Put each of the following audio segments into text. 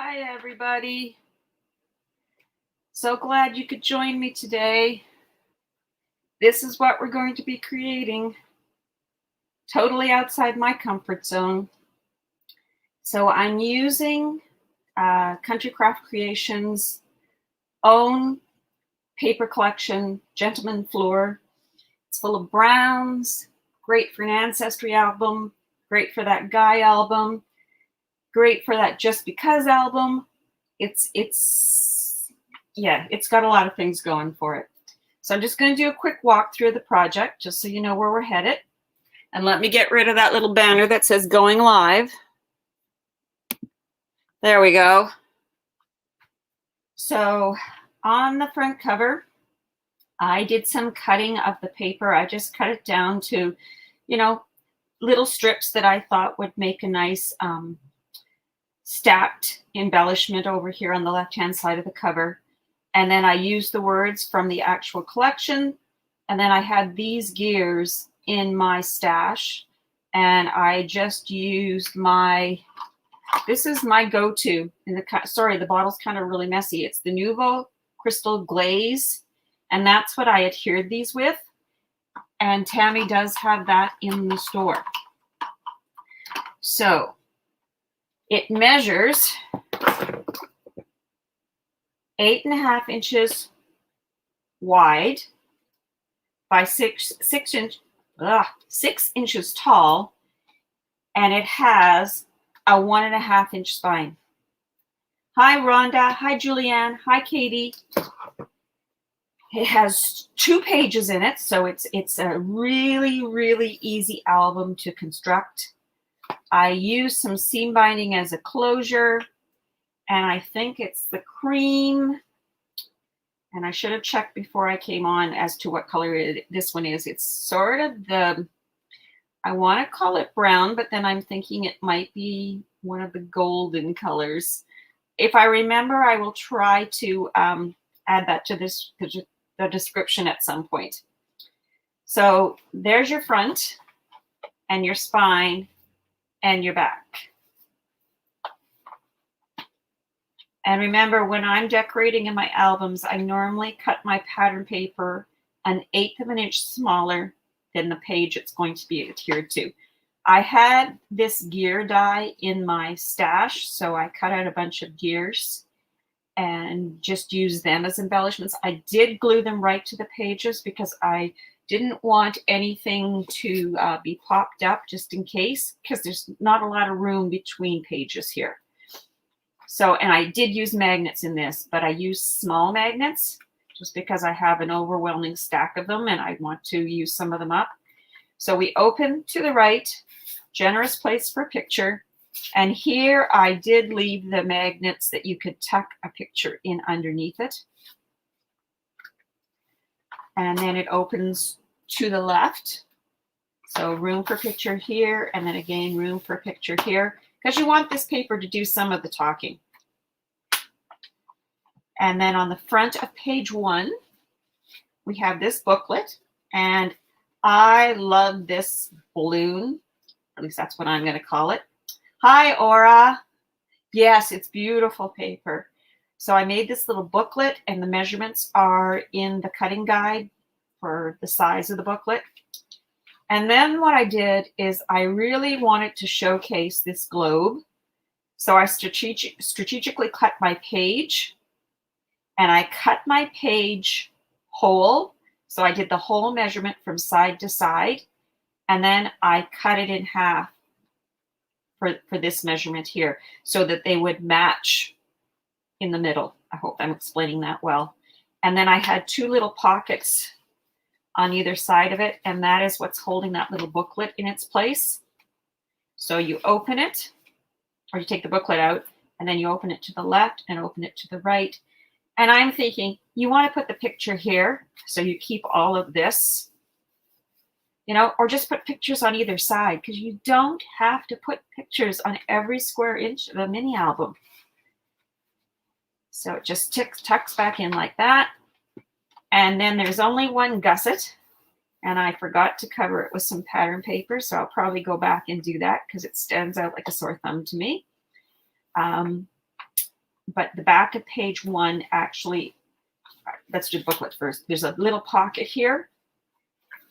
Hi, everybody. So glad you could join me today. This is what we're going to be creating, totally outside my comfort zone. So I'm using Country Craft Creations' own paper collection, Gentleman Fleur. It's full of browns, great for an ancestry album, great for that guy album, great for that Just Because album. It's got a lot of things going for it. So I'm just going to do a quick walk through the project just so you know where we're headed. And let me get rid of that little banner that says going live. There we go. So on the front cover, I did some cutting of the paper. I just cut it down to, little strips that I thought would make a nice stacked embellishment over here on the left-hand side of the cover. And then I used the words from the actual collection. And then I had these gears in my stash. And I just used this is my go-to. The bottle's kind of really messy. It's the Nouveau Crystal Glaze. And that's what I adhered these with. And Tammy does have that in the store. So it measures 8.5 inches wide by 6 inches tall, and it has a 1.5 inch spine. Hi, Rhonda. Hi, Julianne. Hi, Katie. It has 2 pages in it, so it's a really, really easy album to construct. I use some seam binding as a closure, and I think it's the cream. And I should have checked before I came on as to what color this one is. It's sort of I want to call it brown, but then I'm thinking it might be one of the golden colors. If I remember, I will try to add that to the description at some point. So there's your front and your spine and your back. And remember, when I'm decorating in my albums, I normally cut my pattern paper 1/8 of an inch smaller than the page it's going to be adhered to. I had this gear die in my stash, so I cut out a bunch of gears and just used them as embellishments. I did glue them right to the pages because I didn't want anything to be popped up just in case, because there's not a lot of room between pages here. So, and I did use magnets in this, but I used small magnets just because I have an overwhelming stack of them and I want to use some of them up. So we open to the right, generous place for a picture. And here I did leave the magnets that you could tuck a picture in underneath it. And then it opens to the left. So room for picture here, and then again, room for picture here, because you want this paper to do some of the talking. And then on the front of page 1, we have this booklet, and I love this balloon. At least that's what I'm going to call it. Hi, Aura. Yes, it's beautiful paper. So I made this little booklet, and the measurements are in the cutting guide for the size of the booklet. And then what I did is I really wanted to showcase this globe. So I strategically cut my page, and I cut my page whole. So I did the whole measurement from side to side, and then I cut it in half for this measurement here so that they would match in the middle. I hope I'm explaining that well. And then I had 2 little pockets on either side of it, and that is what's holding that little booklet in its place. So you open it, or you take the booklet out, and then you open it to the left and open it to the right. And I'm thinking, you want to put the picture here, so you keep all of this, or just put pictures on either side, because you don't have to put pictures on every square inch of a mini album. So it just tucks back in like that. And then there's only one gusset, and I forgot to cover it with some pattern paper, so I'll probably go back and do that because it stands out like a sore thumb to me. but the back of page 1 actually, let's do the booklet first. There's a little pocket here,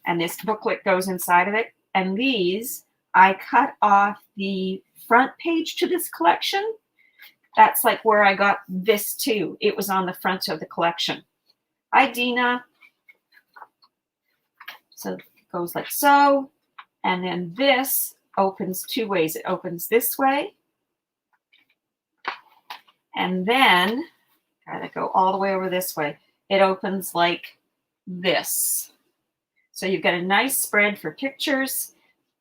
and this booklet goes inside of it. And these, I cut off the front page to this collection. That's like where I got this too. It was on the front of the collection. Hi, Dina. So it goes like so. And then this opens 2 ways. It opens this way. And then, gotta go all the way over this way. It opens like this. So you've got a nice spread for pictures,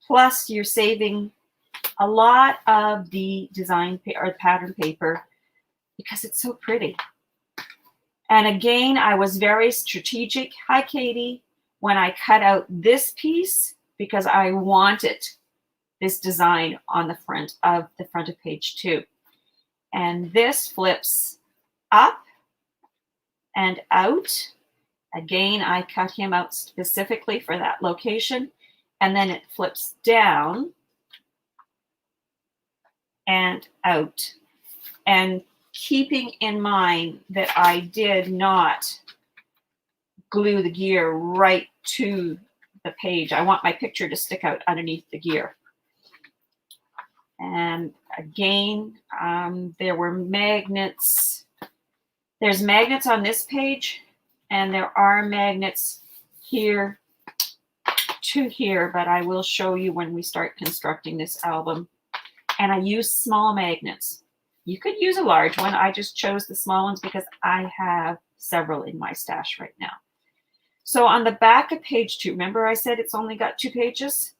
plus you're saving a lot of the design or the pattern paper because it's so pretty. And again, I was very strategic. Hi, Katie. When I cut out this piece because I wanted this design on the front of page 2. And this flips up and out. Again, I cut him out specifically for that location. And then it flips down and out. And keeping in mind that I did not glue the gear right to the page. I want my picture to stick out underneath the gear. And again, there were magnets. There's magnets on this page, and there are magnets here to here, but I will show you when we start constructing this album. And I use small magnets. You could use a large one. I just chose the small ones because I have several in my stash right now. So on the back of page 2, remember I said it's only got 2 pages?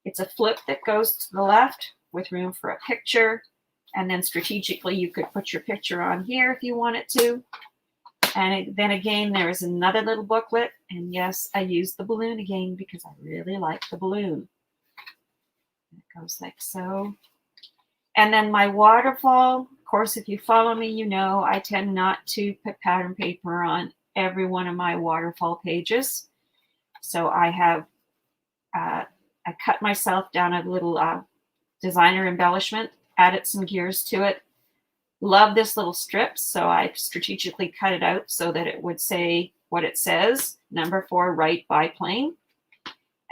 It's a flip that goes to the left with room for a picture. And then strategically, you could put your picture on here if you wanted to. And then again, there is another little booklet. And yes, I used the balloon again because I really like the balloon. It goes like so. And then my waterfall, of course, if you follow me, you know I tend not to put pattern paper on every one of my waterfall pages. So I have, I cut myself down a little designer embellishment, added some gears to it. Love this little strip, so I strategically cut it out so that it would say what it says, number 4, right biplane.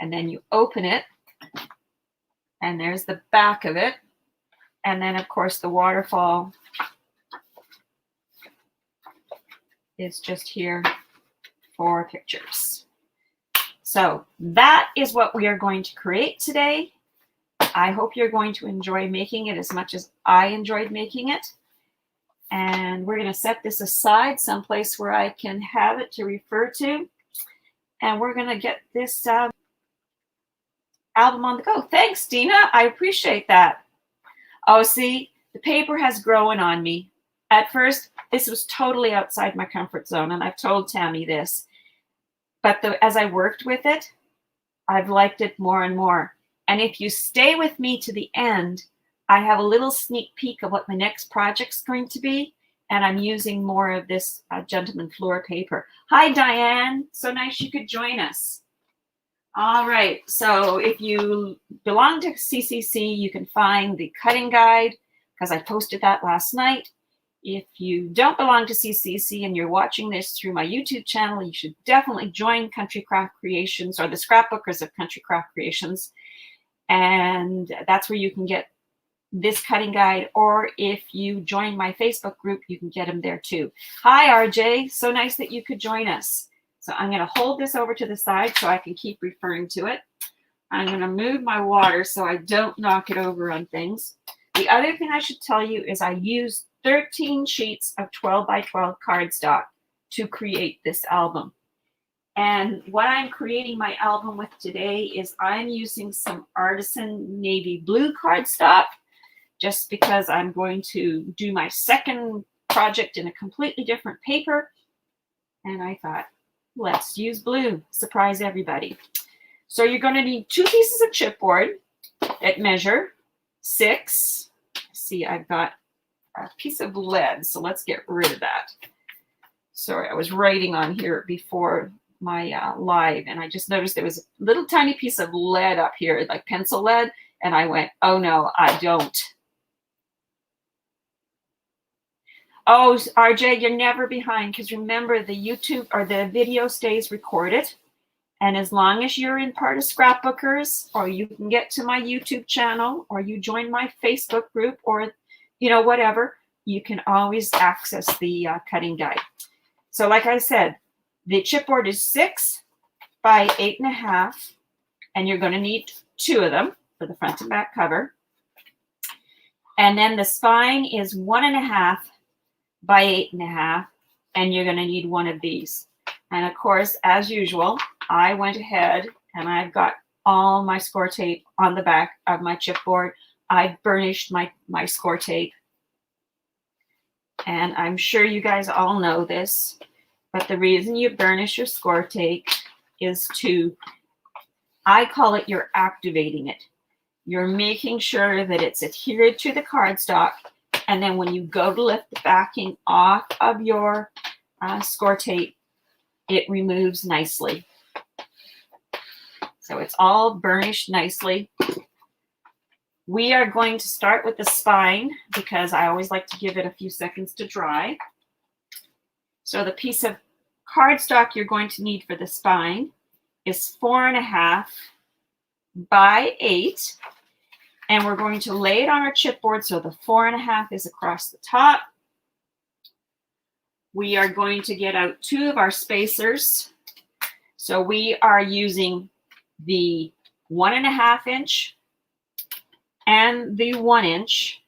And then you open it, and there's the back of it. And then, of course, the waterfall is just here for pictures. So that is what we are going to create today. I hope you're going to enjoy making it as much as I enjoyed making it. And we're going to set this aside someplace where I can have it to refer to. And we're going to get this album on the go. Thanks, Dina. I appreciate that. Oh, see, the paper has grown on me. At first, this was totally outside my comfort zone, and I've told Tammy this. But as I worked with it, I've liked it more and more. And if you stay with me to the end, I have a little sneak peek of what my next project's going to be, and I'm using more of this Gentleman Fleur paper. Hi, Diane. So nice you could join us. All right, so if you belong to CCC, you can find the cutting guide because I posted that last night. If you don't belong to CCC and you're watching this through my YouTube channel, you should definitely join Country Craft Creations or the Scrapbookers of Country Craft Creations. And that's where you can get this cutting guide, or if you join my Facebook group, you can get them there too. Hi, RJ. So nice that you could join us. So I'm going to hold this over to the side so I can keep referring to it. I'm going to move my water so I don't knock it over on things. The other thing I should tell you is I used 13 sheets of 12 by 12 cardstock to create this album. And what I'm creating my album with today is I'm using some artisan navy blue cardstock just because I'm going to do my second project in a completely different paper. And I thought, let's use blue. Surprise everybody. So you're going to need 2 pieces of chipboard that measure 6. See, I've got a piece of lead, so let's get rid of that. Sorry, I was writing on here before my live, and I just noticed there was a little tiny piece of lead up here, like pencil lead, and I went, oh no, I don't. Oh, RJ, you're never behind because remember the YouTube or the video stays recorded. And as long as you're in part of Scrapbookers, or you can get to my YouTube channel, or you join my Facebook group, or, you know, whatever, you can always access the cutting guide. So like I said, the chipboard is 6 by 8.5, and you're going to need 2 of them for the front and back cover. And then the spine is 1.5 by 8.5, and you're going to need 1 of these. And of course, as usual, I went ahead and I've got all my score tape on the back of my chipboard. I burnished my score tape. And I'm sure you guys all know this, but the reason you burnish your score tape is to, I call it, you're activating it. You're making sure that it's adhered to the cardstock. And then when you go to lift the backing off of your score tape, it removes nicely. So it's all burnished nicely. We are going to start with the spine because I always like to give it a few seconds to dry. So the piece of cardstock you're going to need for the spine is 4.5 by 8. And we're going to lay it on our chipboard so the 4.5 is across the top. We are going to get out 2 of our spacers. So we are using the 1.5 inch and the 1 inch.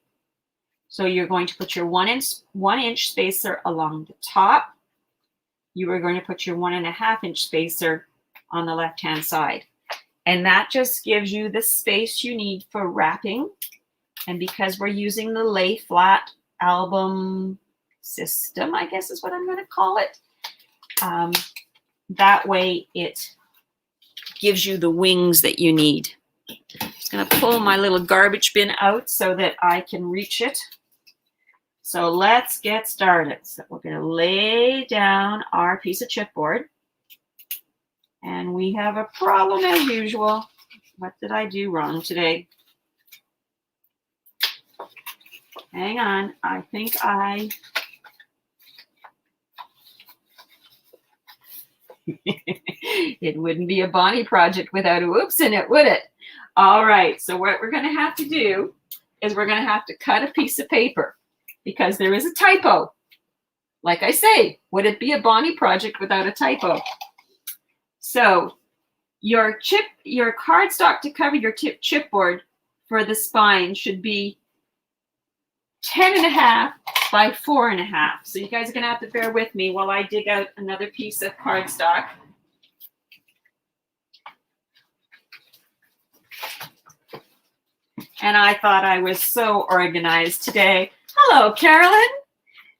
So you're going to put your 1 inch spacer along the top. You are going to put your 1.5 inch spacer on the left hand side. And that just gives you the space you need for wrapping. And because we're using the lay flat album system, I guess is what I'm going to call it, that way it gives you the wings that you need. I'm just going to pull my little garbage bin out so that I can reach it. So let's get started. So we're going to lay down our piece of chipboard. And we have a problem as usual. What did I do wrong today? Hang on. I think it wouldn't be a Bonnie project without a whoops in it, would it? All right. So what we're going to have to do is we're going to have to cut a piece of paper because there is a typo. Like I say, would it be a Bonnie project without a typo? So your cardstock to cover your chipboard for the spine should be 10.5 by 4.5. So you guys are going to have to bear with me while I dig out another piece of cardstock. And I thought I was so organized today. Hello, Carolyn.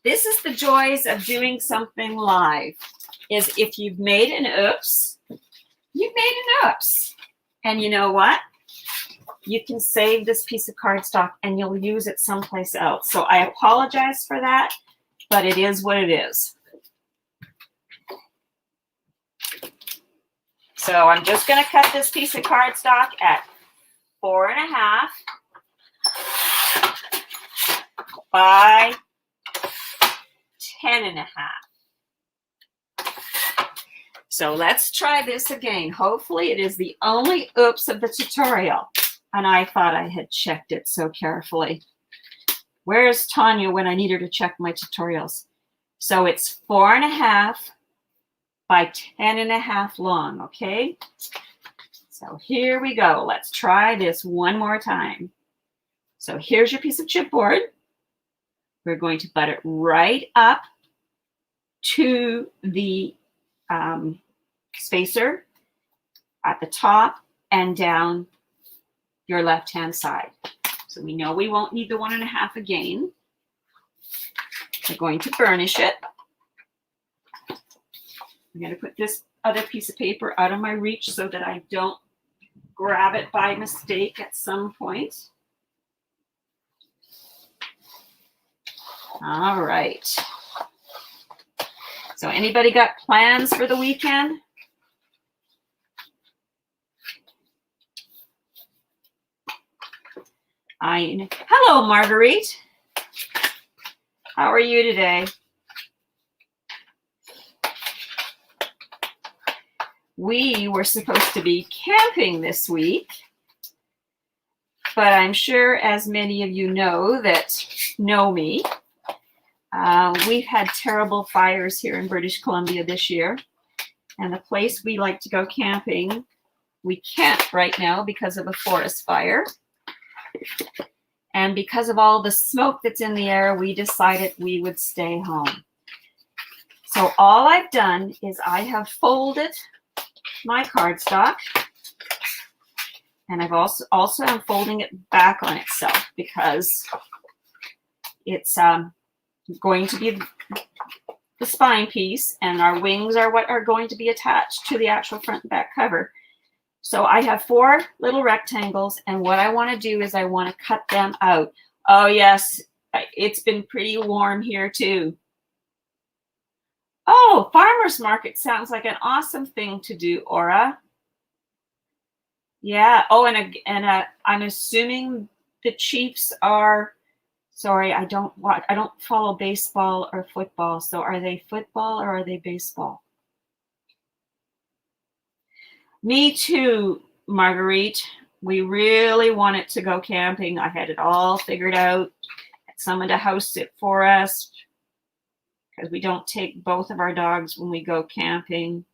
This is the joys of doing something live, is if you've made an oops, you've made an oops. And you know what? You can save this piece of cardstock and you'll use it someplace else. So I apologize for that, but it is what it is. So I'm just going to cut this piece of cardstock at 4.5 by 10.5. So let's try this again. Hopefully it is the only oops of the tutorial. And I thought I had checked it so carefully. Where's Tanya when I need her to check my tutorials? So it's 4.5 by 10.5 long, okay? So here we go. Let's try this one more time. So here's your piece of chipboard. We're going to butt it right up to the spacer at the top and down your left-hand side. So we know we won't need the 1.5 again. We're going to burnish it. I'm going to put this other piece of paper out of my reach so that I don't grab it by mistake at some point. All right. So anybody got plans for the weekend? Hello, Marguerite. How are you today? We were supposed to be camping this week, but I'm sure as many of you know that know me, we've had terrible fires here in British Columbia this year, and the place we like to go camping, we can't right now because of a forest fire. And because of all the smoke that's in the air, we decided we would stay home. So all I've done is I have folded my cardstock, and I've also I'm folding it back on itself because it's going to be the spine piece, and our wings are what are going to be attached to the actual front and back cover. So I have 4 little rectangles, and what I want to do is I want to cut them out. Oh yes, it's been pretty warm here too. Oh, farmer's market sounds like an awesome thing to do, Aura. Yeah. Oh, and I'm assuming the Chiefs are. Sorry, I don't follow baseball or football. So are they football or are they baseball? Me too, Marguerite. We really wanted to go camping. I had it all figured out. Had someone to host it for us because we don't take both of our dogs when we go camping,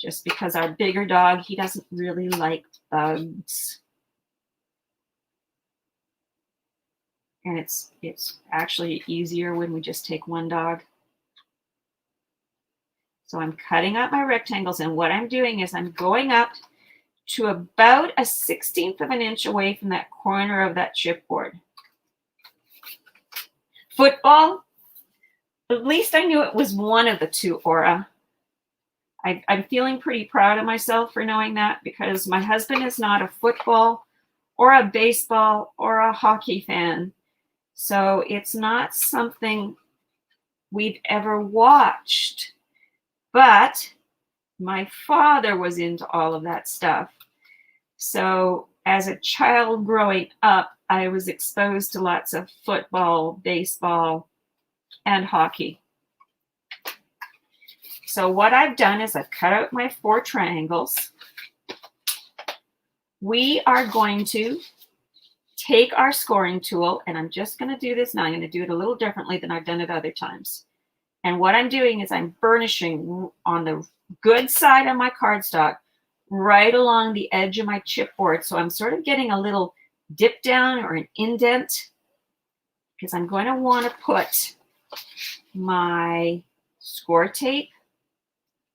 just because our bigger dog, he doesn't really like bugs. And it's actually easier when we just take one dog. So I'm cutting out my rectangles, and what I'm doing is I'm going up to about a 1/16 of an inch away from that corner of that chipboard. Football? At least I knew it was one of the two, Aura. I'm feeling pretty proud of myself for knowing that, because my husband is not a football or a baseball or a hockey fan. So it's not something we've ever watched. But my father was into all of that stuff. So as a child growing up, I was exposed to lots of football, baseball, and hockey. So what I've done is I've cut out my 4 triangles. We are going to take our scoring tool, and I'm just going to do this now. I'm going to do it a little differently than I've done it other times. And what I'm doing is I'm burnishing on the good side of my cardstock right along the edge of my chipboard. So I'm sort of getting a little dip down or an indent, because I'm going to want to put my score tape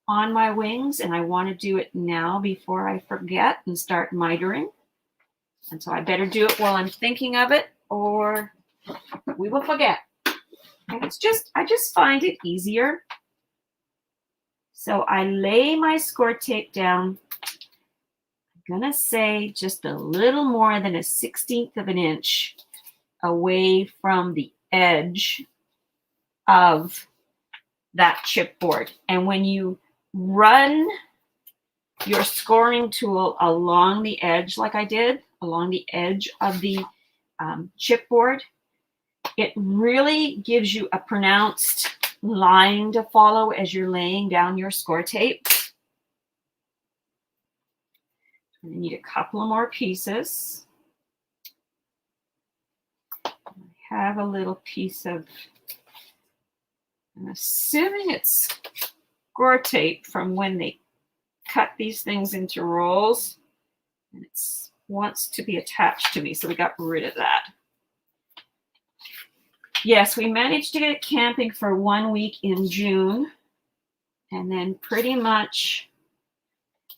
on my wings, and I want to do it now before I forget and start mitering. And so I better do it while I'm thinking of it, or we will forget. And I just find it easier. So I lay my score tape down. I'm gonna say just a little more than a 1/16 of an inch away from the edge of that chipboard. And when you run your scoring tool along the edge, like I did, along the edge of the chipboard, it really gives you a pronounced line to follow as you're laying down your score tape. I need a couple of more pieces. I have a little piece of, I'm assuming it's score tape from when they cut these things into rolls, and it wants to be attached to me, so we got rid of that. Yes, we managed to get camping for 1 week in June, and then pretty much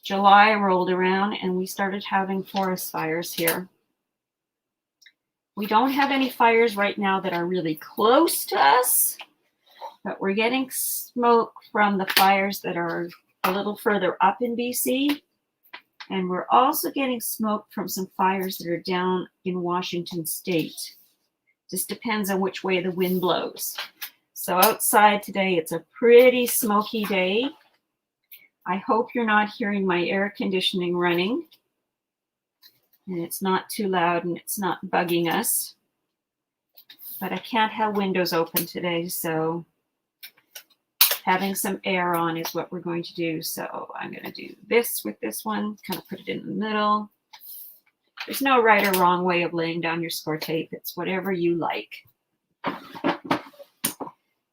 July rolled around and we started having forest fires here. We don't have any fires right now that are really close to us, but we're getting smoke from the fires that are a little further up in BC. And we're also getting smoke from some fires that are down in Washington State. Just depends on which way the wind blows. So outside today, it's a pretty smoky day. I hope you're not hearing my air conditioning running, and it's not too loud and it's not bugging us. but I can't have windows open today, so having some air on is what we're going to do. So I'm going to do this with this one, kind of put it in the middle. There's no right or wrong way of laying down your score tape. It's whatever you like.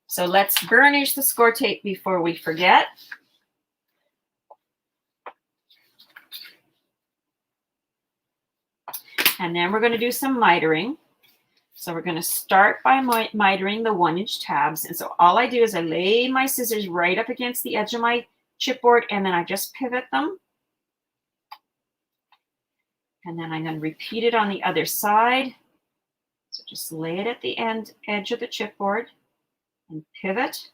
So let's burnish the score tape before we forget. And then we're going to do some mitering. So we're going to start by mitering the 1-inch tabs. And so all I do is I lay my scissors right up against the edge of my chipboard, and then I just pivot them. And then I'm going to repeat it on the other side. So just lay it at the edge of the chipboard and pivot.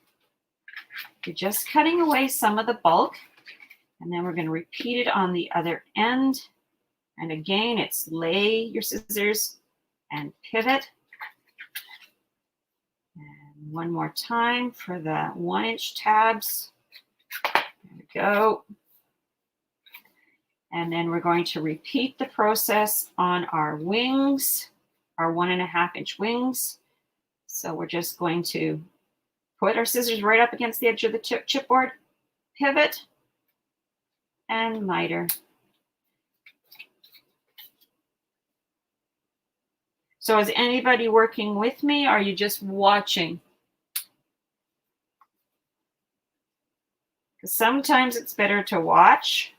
You're just cutting away some of the bulk. And then we're going to repeat it on the other end. And again, it's lay your scissors and pivot. And one more time for the 1-inch tabs. There we go. And then we're going to repeat the process on our wings, our 1.5-inch wings. So we're just going to put our scissors right up against the edge of the chipboard, pivot, and miter. So is anybody working with me, or are you just watching? Because sometimes it's better to watch,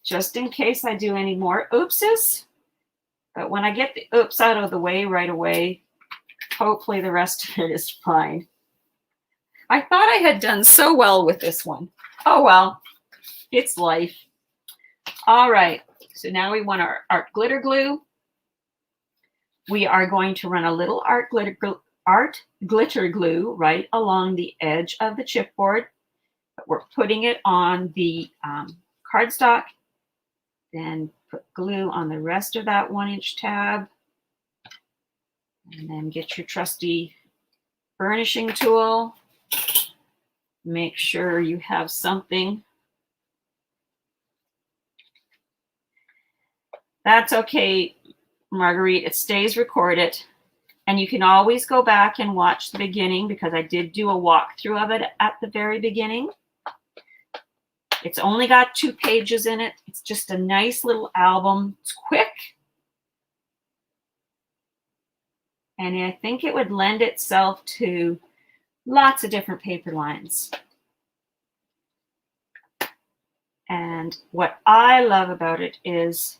just in case I do any more oopses. But when I get the oops out of the way right away, hopefully the rest of it is fine. I thought I had done so well with this one. Oh well, it's life. All right, so now we want our art glitter glue. We are going to run a little art glitter glue right along the edge of the chipboard. But we're putting it on the cardstock. Then put glue on the rest of that 1-inch tab. And then get your trusty burnishing tool. Make sure you have something. That's okay, Marguerite. It stays recorded. And you can always go back and watch the beginning, because I did do a walkthrough of it at the very beginning. It's only got 2 pages in it. It's just a nice little album. It's quick. And I think it would lend itself to lots of different paper lines. And what I love about it is,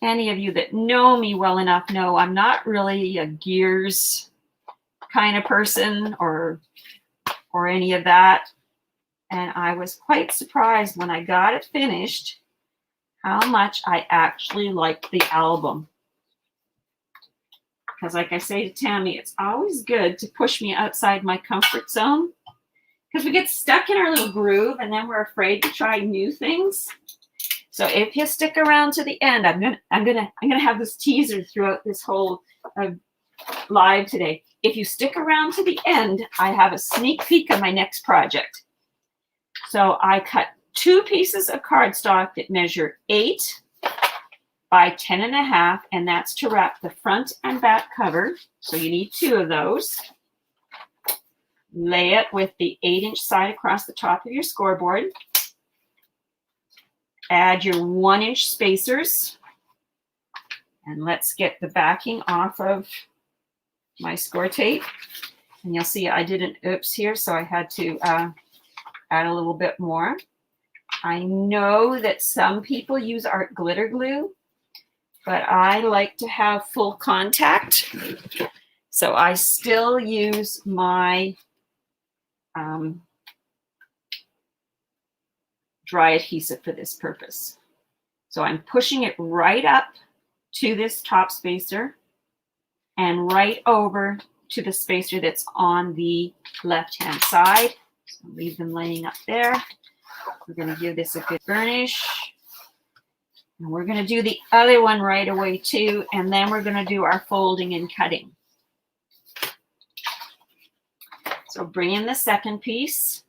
any of you that know me well enough know I'm not really a gears kind of person or any of that. And I was quite surprised when I got it finished how much I actually liked the album. Because like I say to Tammy, it's always good to push me outside my comfort zone, because we get stuck in our little groove and then we're afraid to try new things. So if you stick around to the end, I'm gonna have this teaser throughout this whole live today. If you stick around to the end, I have a sneak peek of my next project. So I cut 2 pieces of cardstock that measure 8 by 10.5, and that's to wrap the front and back cover. So you need 2 of those. Lay it with the 8-inch side across the top of your scoreboard. Add your 1-inch spacers. And let's get the backing off of my score tape. And you'll see I did an oops here, so I had to add a little bit more. I know that some people use art glitter glue, but I like to have full contact. So I still use my dry adhesive for this purpose. So I'm pushing it right up to this top spacer and right over to the spacer that's on the left-hand side. So leave them laying up there. We're going to give this a good burnish. And we're going to do the other one right away too, and then we're going to do our folding and cutting. So bring in the second piece.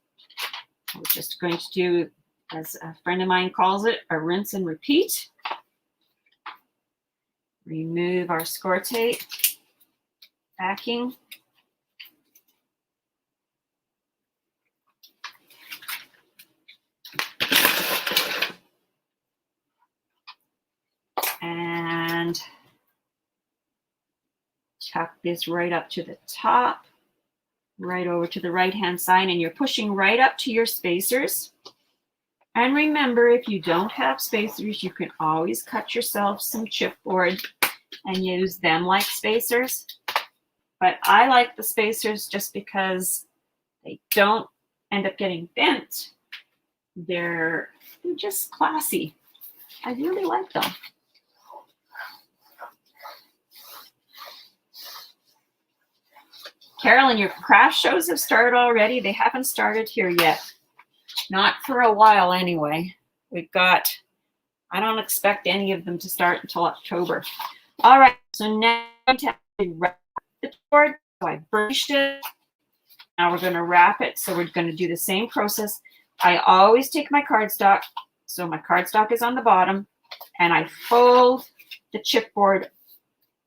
We're just going to do, as a friend of mine calls it, a rinse and repeat. Remove our score tape. backing. And tuck this right up to the top, right over to the right-hand side, and you're pushing right up to your spacers. And remember, if you don't have spacers, you can always cut yourself some chipboard and use them like spacers. But I like the spacers just because they don't end up getting bent. They're just classy. I really like them. Carolyn, your craft shows have started already? They haven't started here yet. Not for a while anyway. We've got, I don't expect any of them to start until October. All right, so now I'm going to wrap the board. So I burnished it. Now we're going to wrap it. So we're going to do the same process. I always take my cardstock. So my cardstock is on the bottom, and I fold the chipboard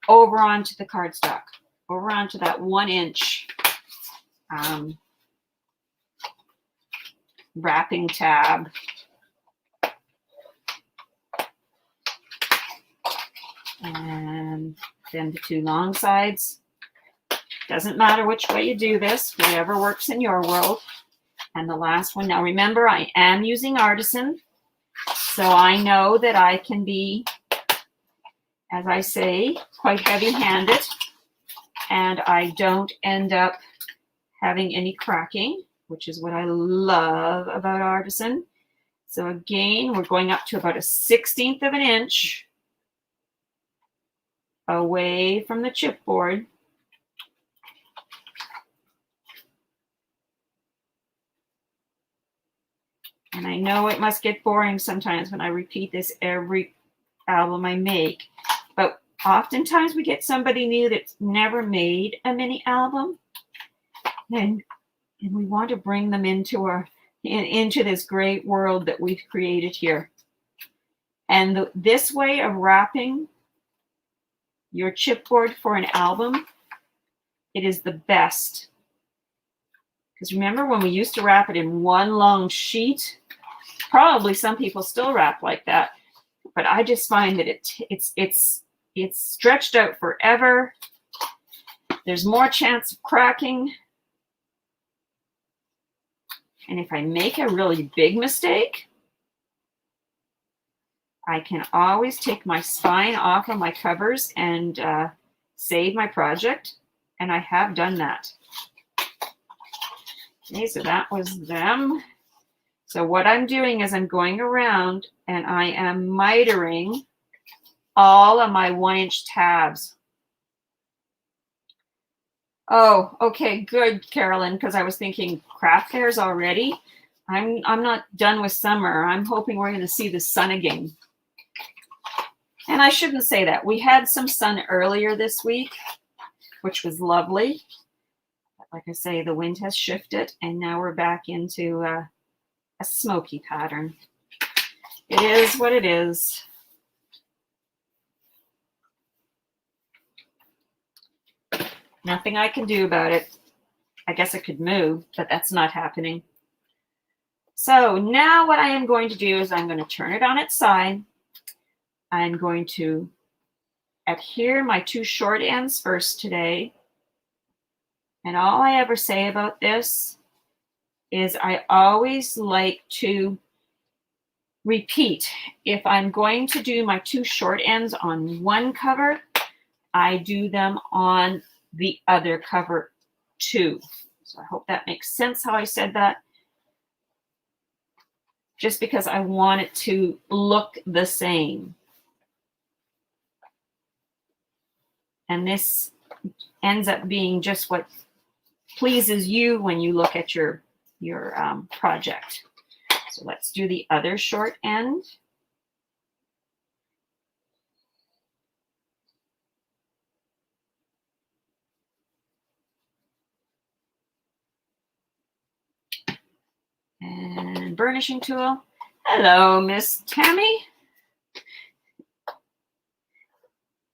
over onto the cardstock, over onto that 1 inch wrapping tab. And then the 2 long sides. Doesn't matter which way you do this, whatever works in your world. And the last one. Now remember, I am using Artisan, so I know that I can be, as I say, quite heavy-handed, and I don't end up having any cracking, which is what I love about Artisan. So again, we're going up to about a 1/16 of an inch away from the chipboard. And I know it must get boring sometimes when I repeat this every album I make, but oftentimes we get somebody new that's never made a mini album, and we want to bring them into this great world that we've created here. And this way of wrapping your chipboard for an album, it is the best. Because remember when we used to wrap it in one long sheet? Probably some people still wrap like that, but I just find that it's stretched out forever. There's more chance of cracking. And if I make a really big mistake, I can always take my spine off of my covers and save my project. And I have done that. Okay, so that was them. So what I'm doing is I'm going around and I am mitering all of my 1 inch tabs. Oh, okay, good, Carolyn, because I was thinking craft fairs already. I'm not done with summer. I'm hoping we're going to see the sun again. And I shouldn't say that. We had some sun earlier this week, which was lovely. But like I say, the wind has shifted, and now we're back into a smoky pattern. It is what it is. Nothing I can do about it. I guess I could move, but that's not happening. So now what I am going to do is I'm going to turn it on its side. I'm going to adhere my 2 short ends first today. And all I ever say about this is I always like to repeat. If I'm going to do my 2 short ends on one cover, I do them on the other cover too. So I hope that makes sense how I said that. Just because I want it to look the same. And this ends up being just what pleases you when you look at your project. So let's do the other short end. And burnishing tool. Hello, Miss Tammy.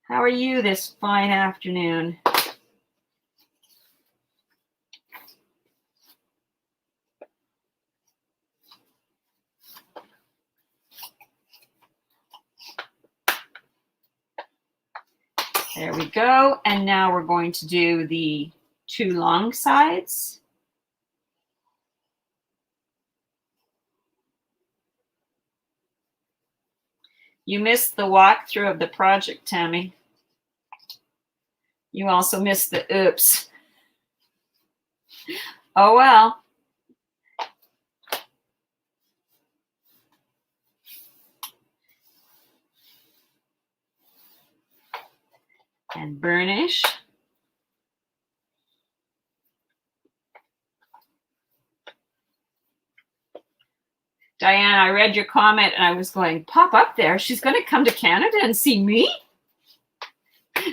How are you this fine afternoon? There we go. And now we're going to do the 2 long sides. You missed the walkthrough of the project, Tammy. You also missed the oops. Oh well. And burnish. Diane, I read your comment and I was going, pop up there. She's going to come to Canada and see me?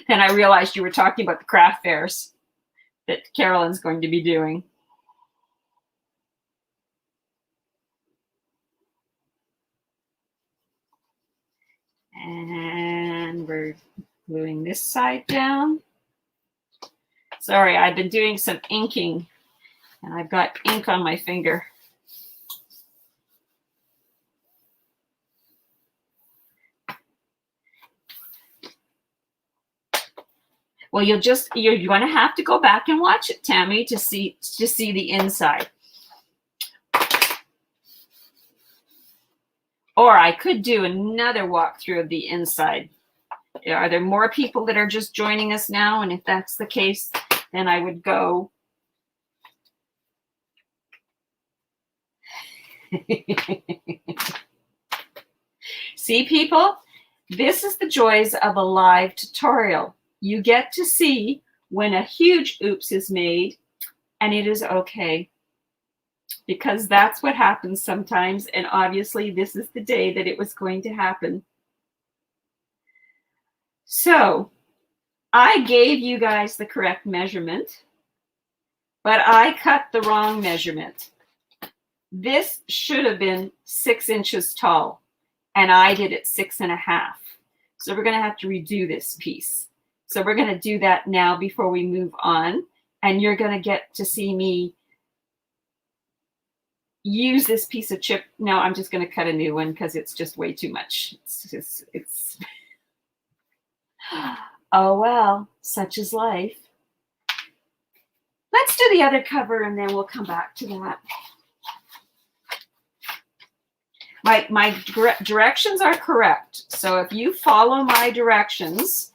Then I realized you were talking about the craft fairs that Carolyn's going to be doing. And we're gluing this side down. Sorry, I've been doing some inking and I've got ink on my finger. Well, you're going to have to go back and watch it, Tammy, to see the inside. Or I could do another walkthrough of the inside. Are there more people that are just joining us now? And if that's the case, then I would go. See, people, this is the joys of a live tutorial. You get to see when a huge oops is made, and it is okay. Because that's what happens sometimes, and obviously this is the day that it was going to happen. So I gave you guys the correct measurement, but I cut the wrong measurement. This should have been 6 inches tall, and I did it 6.5. So we're going to have to redo this piece. So we're going to do that now before we move on, and you're going to get to see me use this piece of chip. No, I'm just going to cut a new one because it's just way too much. It's oh well, such is life. Let's do the other cover and then we'll come back to that. My directions are correct. So if you follow my directions,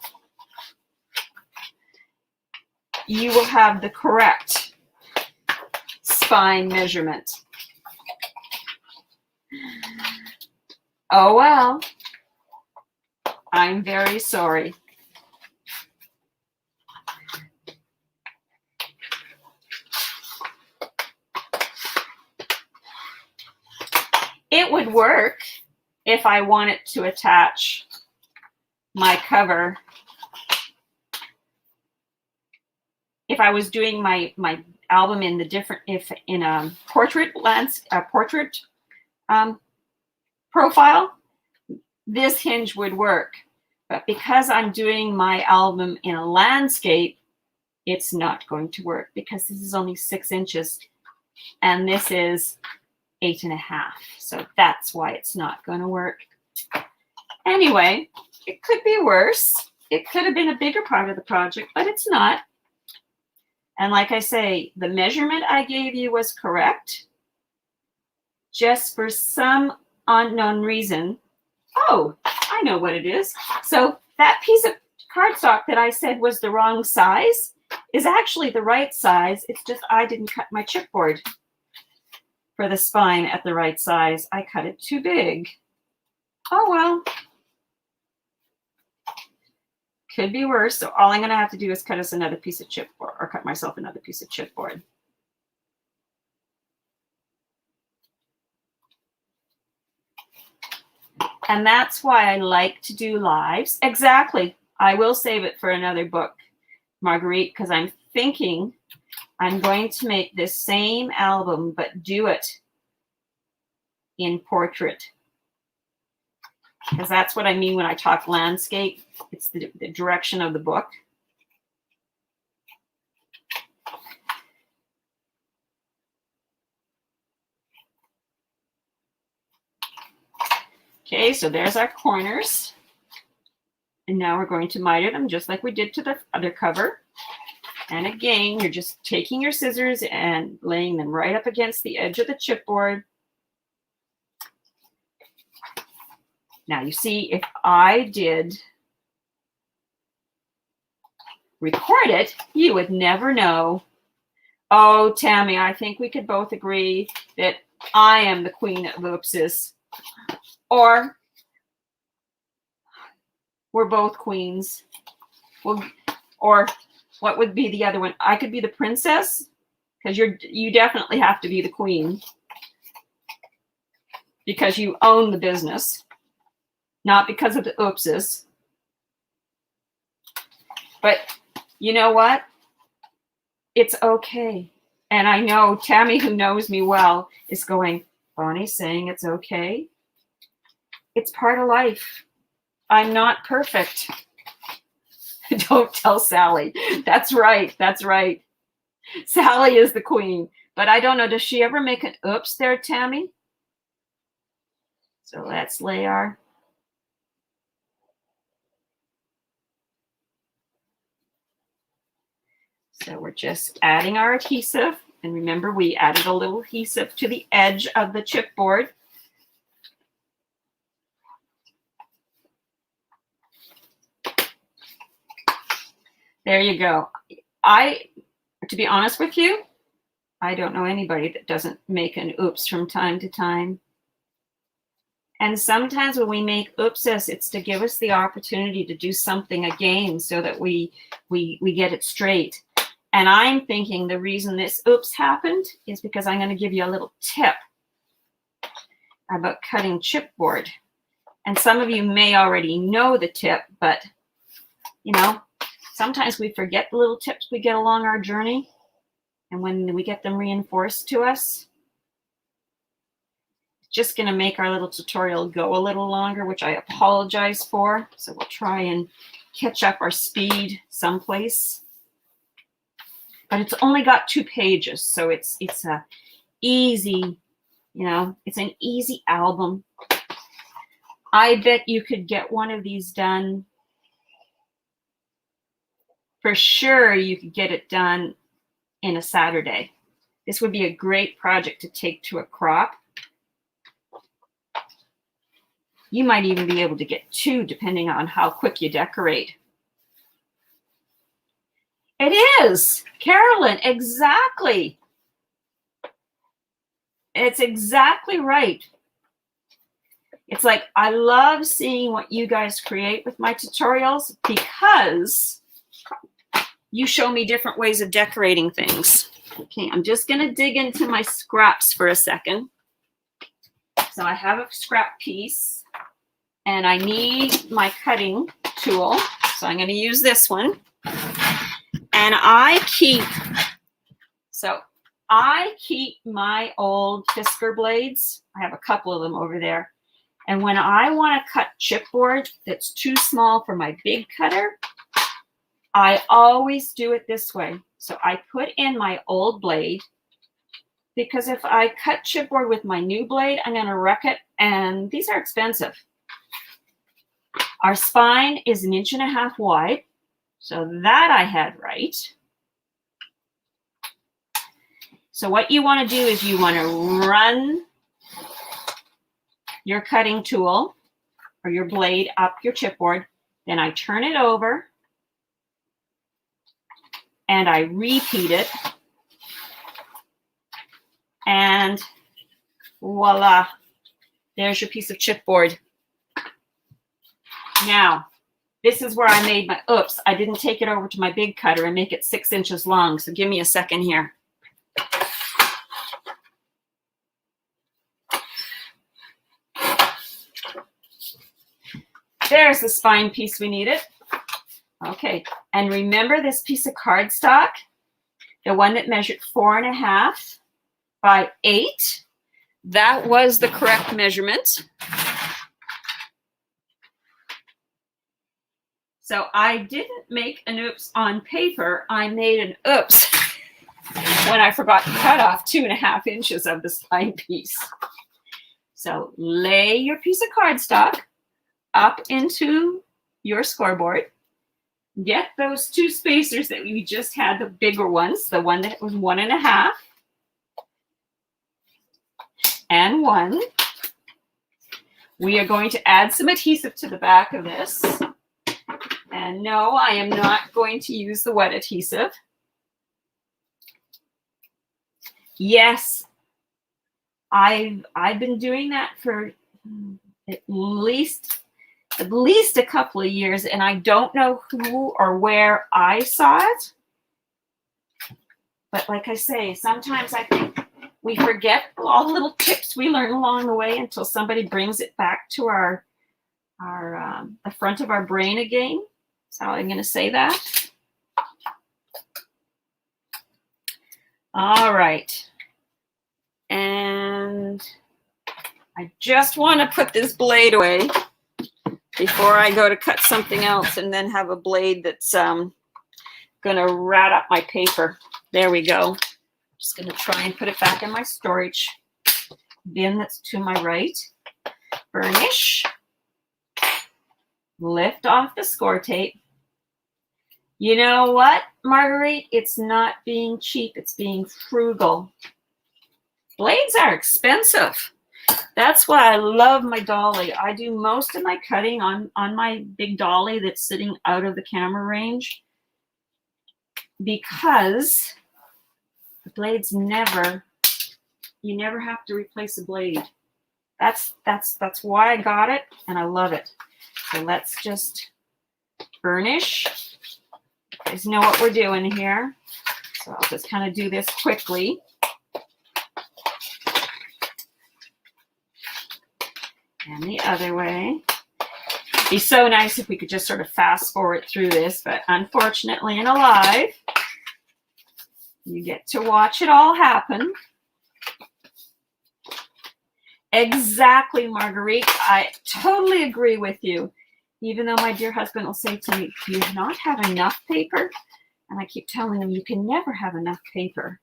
you will have the correct spine measurement. Oh well, I'm very sorry. It would work if I wanted to attach my cover. If I was doing my album in the different, if in a portrait profile, this hinge would work. But because I'm doing my album in a landscape, it's not going to work because this is only 6 inches and this is 8.5. So that's why it's not going to work. Anyway, it could be worse. It could have been a bigger part of the project, but it's not. And like I say, the measurement I gave you was correct. Just for some unknown reason. Oh, I know what it is. So that piece of cardstock that I said was the wrong size is actually the right size. It's just I didn't cut my chipboard for the spine at the right size. I cut it too big. Oh well. Could be worse. So all I'm going to have to do is cut us another piece of chipboard, or cut myself another piece of chipboard. And that's why I like to do lives. Exactly. I will save it for another book, Marguerite, because I'm thinking I'm going to make this same album, but do it in portrait. Because that's what I mean when I talk landscape. It's the direction of the book. Okay, so there's our corners. And now we're going to miter them just like we did to the other cover. And again, you're just taking your scissors and laying them right up against the edge of the chipboard. Now you see, if I did record it, you would never know. Oh, Tammy, I think we could both agree that I am the queen of oopses. Or we're both queens. Well, or what would be the other one? I could be the princess, because you definitely have to be the queen, because you own the business, not because of the oopses. But you know what? It's okay. And I know Tammy, who knows me well, is going, Bonnie's saying it's okay. It's part of life. I'm not perfect. Don't tell Sally. That's right. That's right. Sally is the queen. But I don't know, does she ever make an oops there, Tammy? So let's lay our... So we're just adding our adhesive. And remember, we added a little adhesive to the edge of the chipboard. There you go. To be honest with you, I don't know anybody that doesn't make an oops from time to time. And sometimes when we make oopses, it's to give us the opportunity to do something again so that we get it straight. And I'm thinking the reason this oops happened is because I'm going to give you a little tip about cutting chipboard. And some of you may already know the tip, but you know, sometimes we forget the little tips we get along our journey. And when we get them reinforced to us, it's just going to make our little tutorial go a little longer, which I apologize for. So we'll try and catch up our speed someplace. But it's only got 2 pages, so it's a easy, you know, it's an easy album. I bet you could get one of these done. For sure, you could get it done in a Saturday. This would be a great project to take to a crop. You might even be able to get 2, depending on how quick you decorate. It is, Carolyn, exactly. It's exactly right. It's like, I love seeing what you guys create with my tutorials because you show me different ways of decorating things. Okay, I'm just going to dig into my scraps for a second. So I have a scrap piece and I need my cutting tool. So I'm going to use this one. And I keep my old Fisker blades. I have a couple of them over there. And when I want to cut chipboard that's too small for my big cutter, I always do it this way. So I put in my old blade, because if I cut chipboard with my new blade, I'm going to wreck it. And these are expensive. Our spine is 1.5 inches wide. So that I had right. So what you want to do is you want to run your cutting tool or your blade up your chipboard. Then I turn it over and I repeat it. And voila, there's your piece of chipboard. Now, this is where I made my oops. I didn't take it over to my big cutter and make it 6 inches long. So give me a second here. There's the spine piece we needed. Okay, and remember this piece of cardstock, the one that measured 4.5 by 8. That was the correct measurement. So I didn't make an oops on paper. I made an oops when I forgot to cut off 2.5 inches of the spine piece. So lay your piece of cardstock up into your scoreboard. Get those two spacers that we just had, the bigger ones, the one that was 1.5 and 1. We are going to add some adhesive to the back of this. And no, I am not going to use the wet adhesive. Yes, I've been doing that for at least a couple of years, and I don't know who or where I saw it. But like I say, sometimes I think we forget all the little tips we learn along the way until somebody brings it back to the front of our brain again. So I'm going to say that. All right. And I just want to put this blade away before I go to cut something else and then have a blade that's going to rat up my paper. There we go. Just going to try and put it back in my storage bin that's to my right. Burnish. Lift off the score tape. You know what, Marguerite? It's not being cheap. It's being frugal. Blades are expensive. That's why I love my dolly. I do most of my cutting on my big dolly that's sitting out of the camera range, because the blades you never have to replace a blade. That's why I got it, and I love it. So let's just burnish. You guys know what we're doing here. So I'll just kind of do this quickly. And the other way. It'd be so nice if we could just sort of fast forward through this, but unfortunately in a live, you get to watch it all happen. Exactly, Marguerite. I totally agree with you. Even though my dear husband will say to me, "Do you not have enough paper?" And I keep telling him, you can never have enough paper.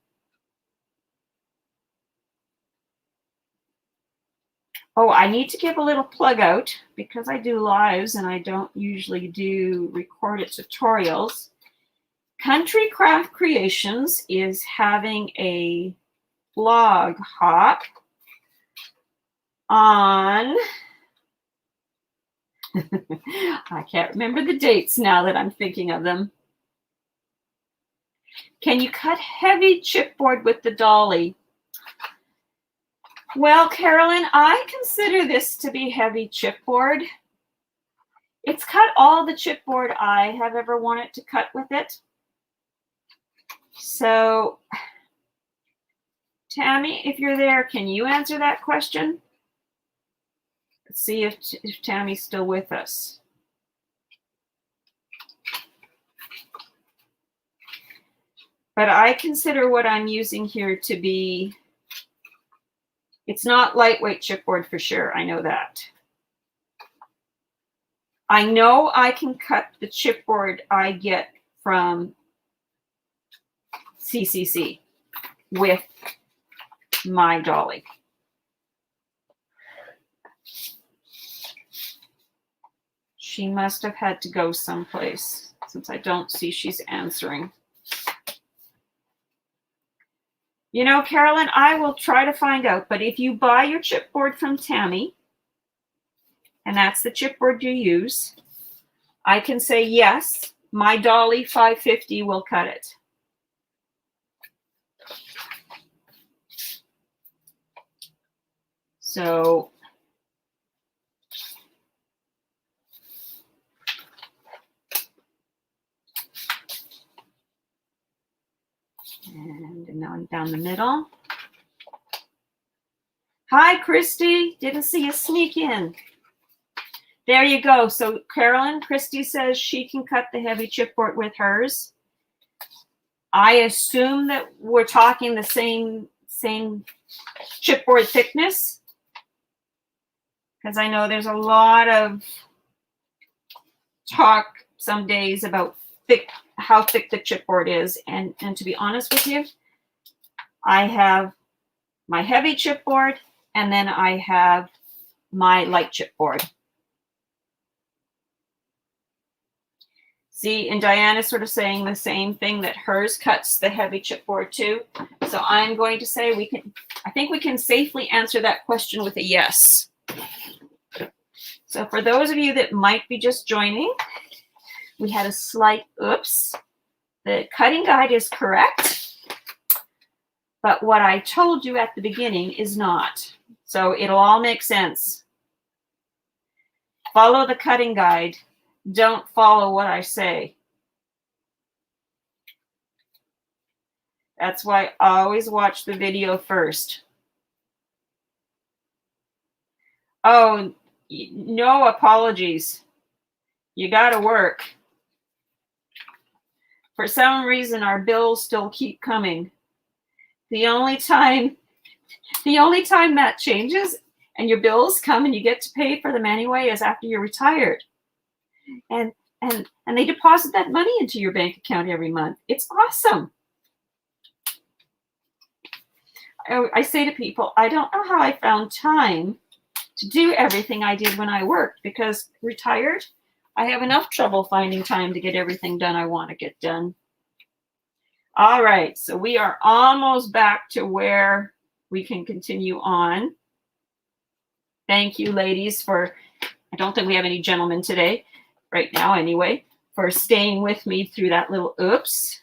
Oh, I need to give a little plug out because I do lives and I don't usually do recorded tutorials. Country Craft Creations is having a blog hop on, I can't remember the dates now that I'm thinking of them. Can you cut heavy chipboard with the dolly? Well, Carolyn, I consider this to be heavy chipboard. It's cut all the chipboard I have ever wanted to cut with it. So, Tammy, if you're there, can you answer that question? Let's see if Tammy's still with us. But I consider what I'm using here to be, it's not lightweight chipboard for sure. I know that. I know I can cut the chipboard I get from CCC with my dolly. She must have had to go someplace since I don't see she's answering. You know, Carolyn, I will try to find out, but if you buy your chipboard from Tammy, and that's the chipboard you use, I can say, yes, my dolly 550 will cut it. So, and now I'm down the middle. Hi, Christy. Didn't see you sneak in. There you go. So Carolyn, Christy says she can cut the heavy chipboard with hers. I assume that we're talking the same chipboard thickness, because I know there's a lot of talk some days about how thick the chipboard is. And to be honest with you, I have my heavy chipboard and then I have my light chipboard. See, and Diana's sort of saying the same thing, that hers cuts the heavy chipboard too. So I'm going to say I think we can safely answer that question with a yes. So for those of you that might be just joining, we had a slight oops. The cutting guide is correct, but what I told you at the beginning is not. So it'll all make sense. Follow the cutting guide. Don't follow what I say. That's why I always watch the video first. Oh, no apologies. You got to work. For some reason, our bills still keep coming. The only time that changes and your bills come and you get to pay for them anyway is after you're retired. And they deposit that money into your bank account every month. It's awesome. I say to people, I don't know how I found time to do everything I did when I worked, because retired, I have enough trouble finding time to get everything done I want to get done. All right, so we are almost back to where we can continue on. Thank you, ladies, for, I don't think we have any gentlemen today, right now anyway, for staying with me through that little oops.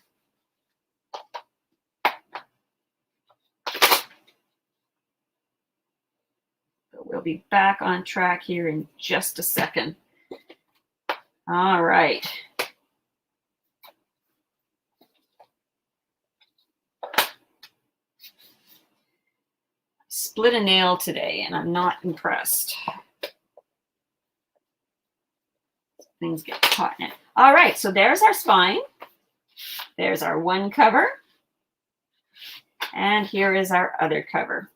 We'll be back on track here in just a second. All right. Split a nail today, and I'm not impressed. Things get caught in it. All right, so there's our spine. There's our one cover. And here is our other cover.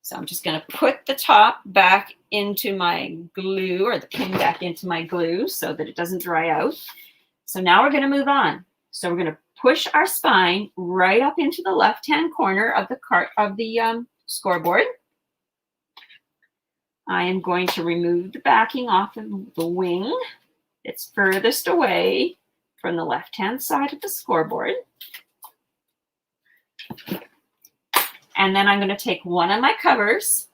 So I'm just going to put the top back into my glue, or the pin back into my glue, so that it doesn't dry out. So now we're going to move on. So we're going to push our spine right up into the left-hand corner of the scoreboard. I am going to remove the backing off of the wing that's furthest away from the left-hand side of the scoreboard. And then I'm going to take one of my covers,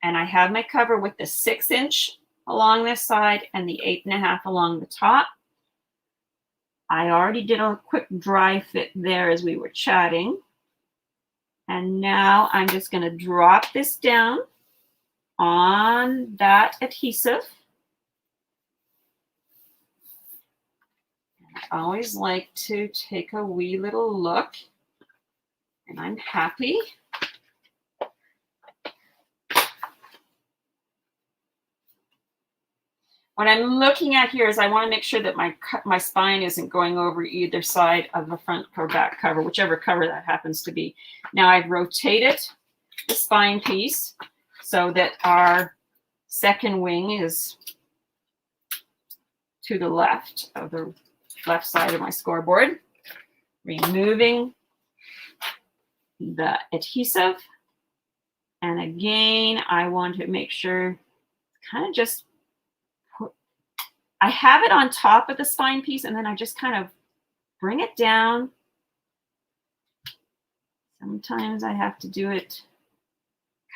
and I have my cover with the 6-inch along this side and the 8.5 along the top. I already did a quick dry fit there as we were chatting. And now I'm just going to drop this down on that adhesive. I always like to take a wee little look, and I'm happy. What I'm looking at here is I want to make sure that my spine isn't going over either side of the front or back cover, whichever cover that happens to be. Now I've rotated the spine piece so that our second wing is to the left of the left side of my scoreboard. Removing the adhesive. And again, I want to make sure, kind of just, I have it on top of the spine piece, and then I just kind of bring it down. Sometimes I have to do it,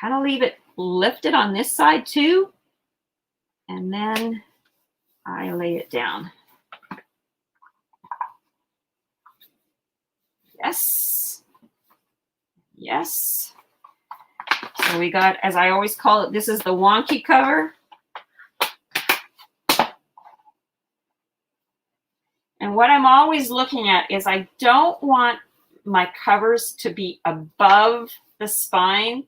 kind of leave it lifted on this side too, and then I lay it down. Yes. Yes. So we got, as I always call it, this is the wonky cover. And what I'm always looking at is I don't want my covers to be above the spine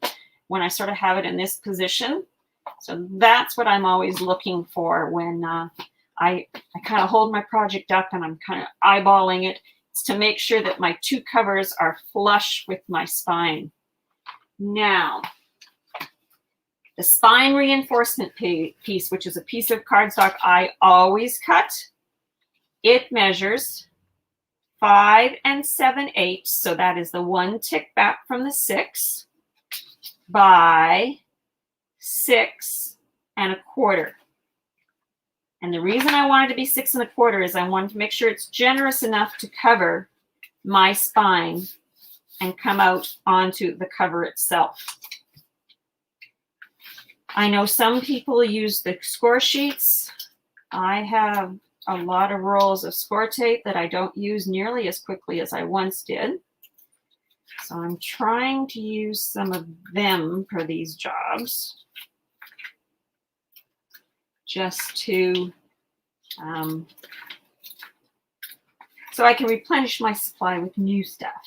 when I sort of have it in this position. So that's what I'm always looking for when I kind of hold my project up and I'm kind of eyeballing it. It's to make sure that my two covers are flush with my spine. Now, the spine reinforcement piece, which is a piece of cardstock I always cut, it measures 5 7/8, so that is the one tick back from the 6, by 6 1/4. And the reason I wanted to be 6 1/4 is I wanted to make sure it's generous enough to cover my spine and come out onto the cover itself. I know some people use the score sheets. I have a lot of rolls of score tape that I don't use nearly as quickly as I once did. So I'm trying to use some of them for these jobs, just to, so I can replenish my supply with new stuff.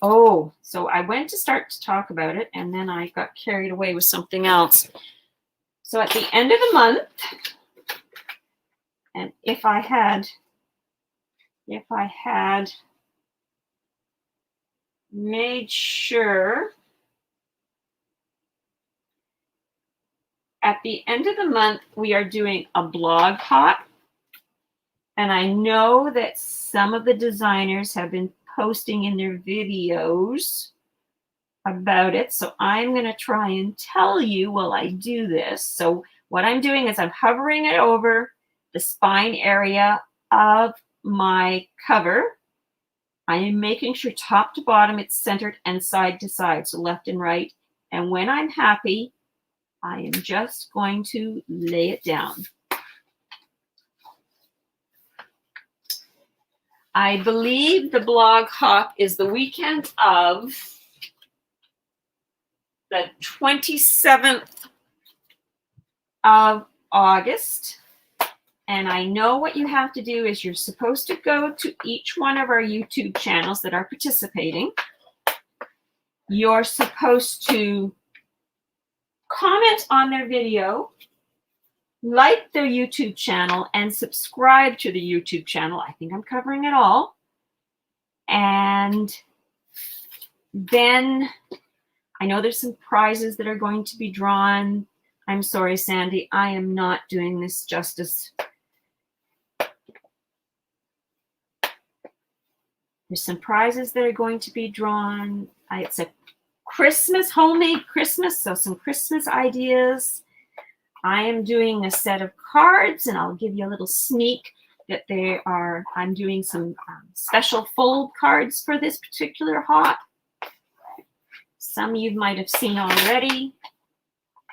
Oh, so I went to start to talk about it, and then I got carried away with something else. So at the end of the month, and if I had made sure at the end of the month, we are doing a blog hop. And I know that some of the designers have been posting in their videos about it. So I'm going to try and tell you while I do this. So what I'm doing is I'm hovering it over the spine area of my cover. I am making sure top to bottom it's centered and side to side, so left and right. And when I'm happy, I am just going to lay it down. I believe the blog hop is the weekend of the 27th of August. And I know what you have to do is you're supposed to go to each one of our YouTube channels that are participating. You're supposed to comment on their video, like their YouTube channel, and subscribe to the YouTube channel. I think I'm covering it all. And then I know there's some prizes that are going to be drawn. I'm sorry, Sandy, I am not doing this justice. There's some prizes that are going to be drawn. It's a Christmas, homemade Christmas, so some Christmas ideas. I am doing a set of cards, and I'll give you a little sneak that I'm doing some special fold cards for this particular hop. Some you might have seen already.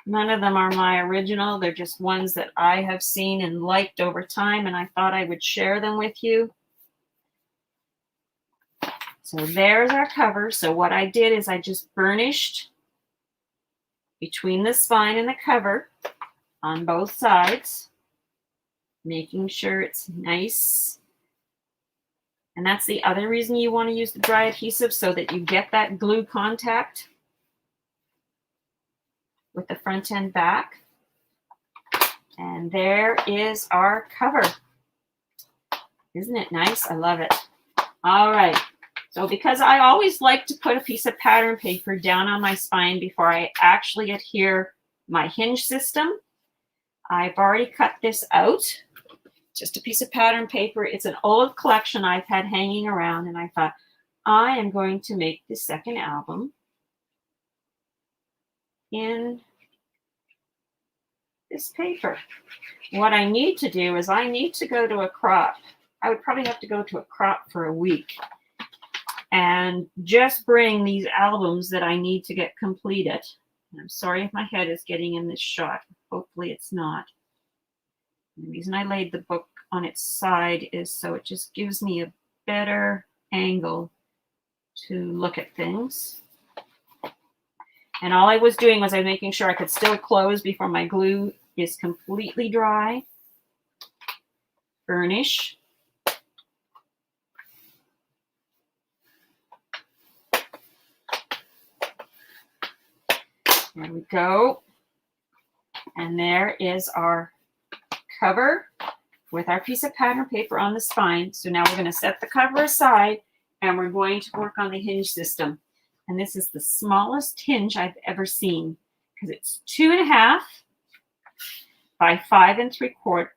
None of them are my original. They're just ones that I have seen and liked over time, and I thought I would share them with you. So there's our cover. So what I did is I just burnished between the spine and the cover on both sides, making sure it's nice. And that's the other reason you want to use the dry adhesive, so that you get that glue contact with the front and back. And there is our cover. Isn't it nice? I love it. All right. So because I always like to put a piece of pattern paper down on my spine before I actually adhere my hinge system, I've already cut this out. Just a piece of pattern paper. It's an old collection I've had hanging around, and I thought, I am going to make the second album in this paper. What I need to do is I need to go to a crop. I would probably have to go to a crop for a week and just bring these albums that I need to get completed. And I'm sorry if my head is getting in this shot. Hopefully it's not. The reason I laid the book on its side is so it just gives me a better angle to look at things. And all I was doing was I was making sure I could still close before my glue is completely dry. Burnish. There we go. And there is our cover with our piece of pattern paper on the spine. So now we're going to set the cover aside, and we're going to work on the hinge system. And this is the smallest hinge I've ever seen, because it's 2.5 by 5 3/4.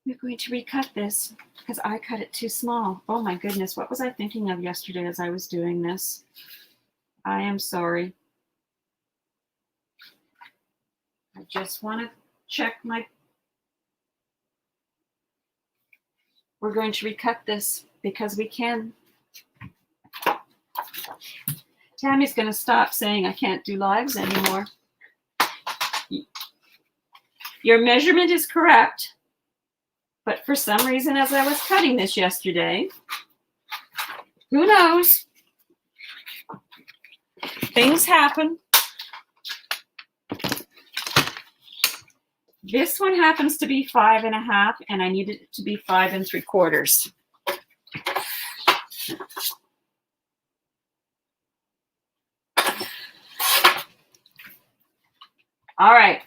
We're going to recut this because I cut it too small. Oh my goodness, what was I thinking of yesterday as I was doing this? I am sorry. I just want to check my... We're going to recut this because we can. Tammy's going to stop saying I can't do lives anymore. Your measurement is correct, but for some reason, as I was cutting this yesterday, who knows? Things happen. This one happens to be 5.5, and I needed it to be 5 3/4. All right,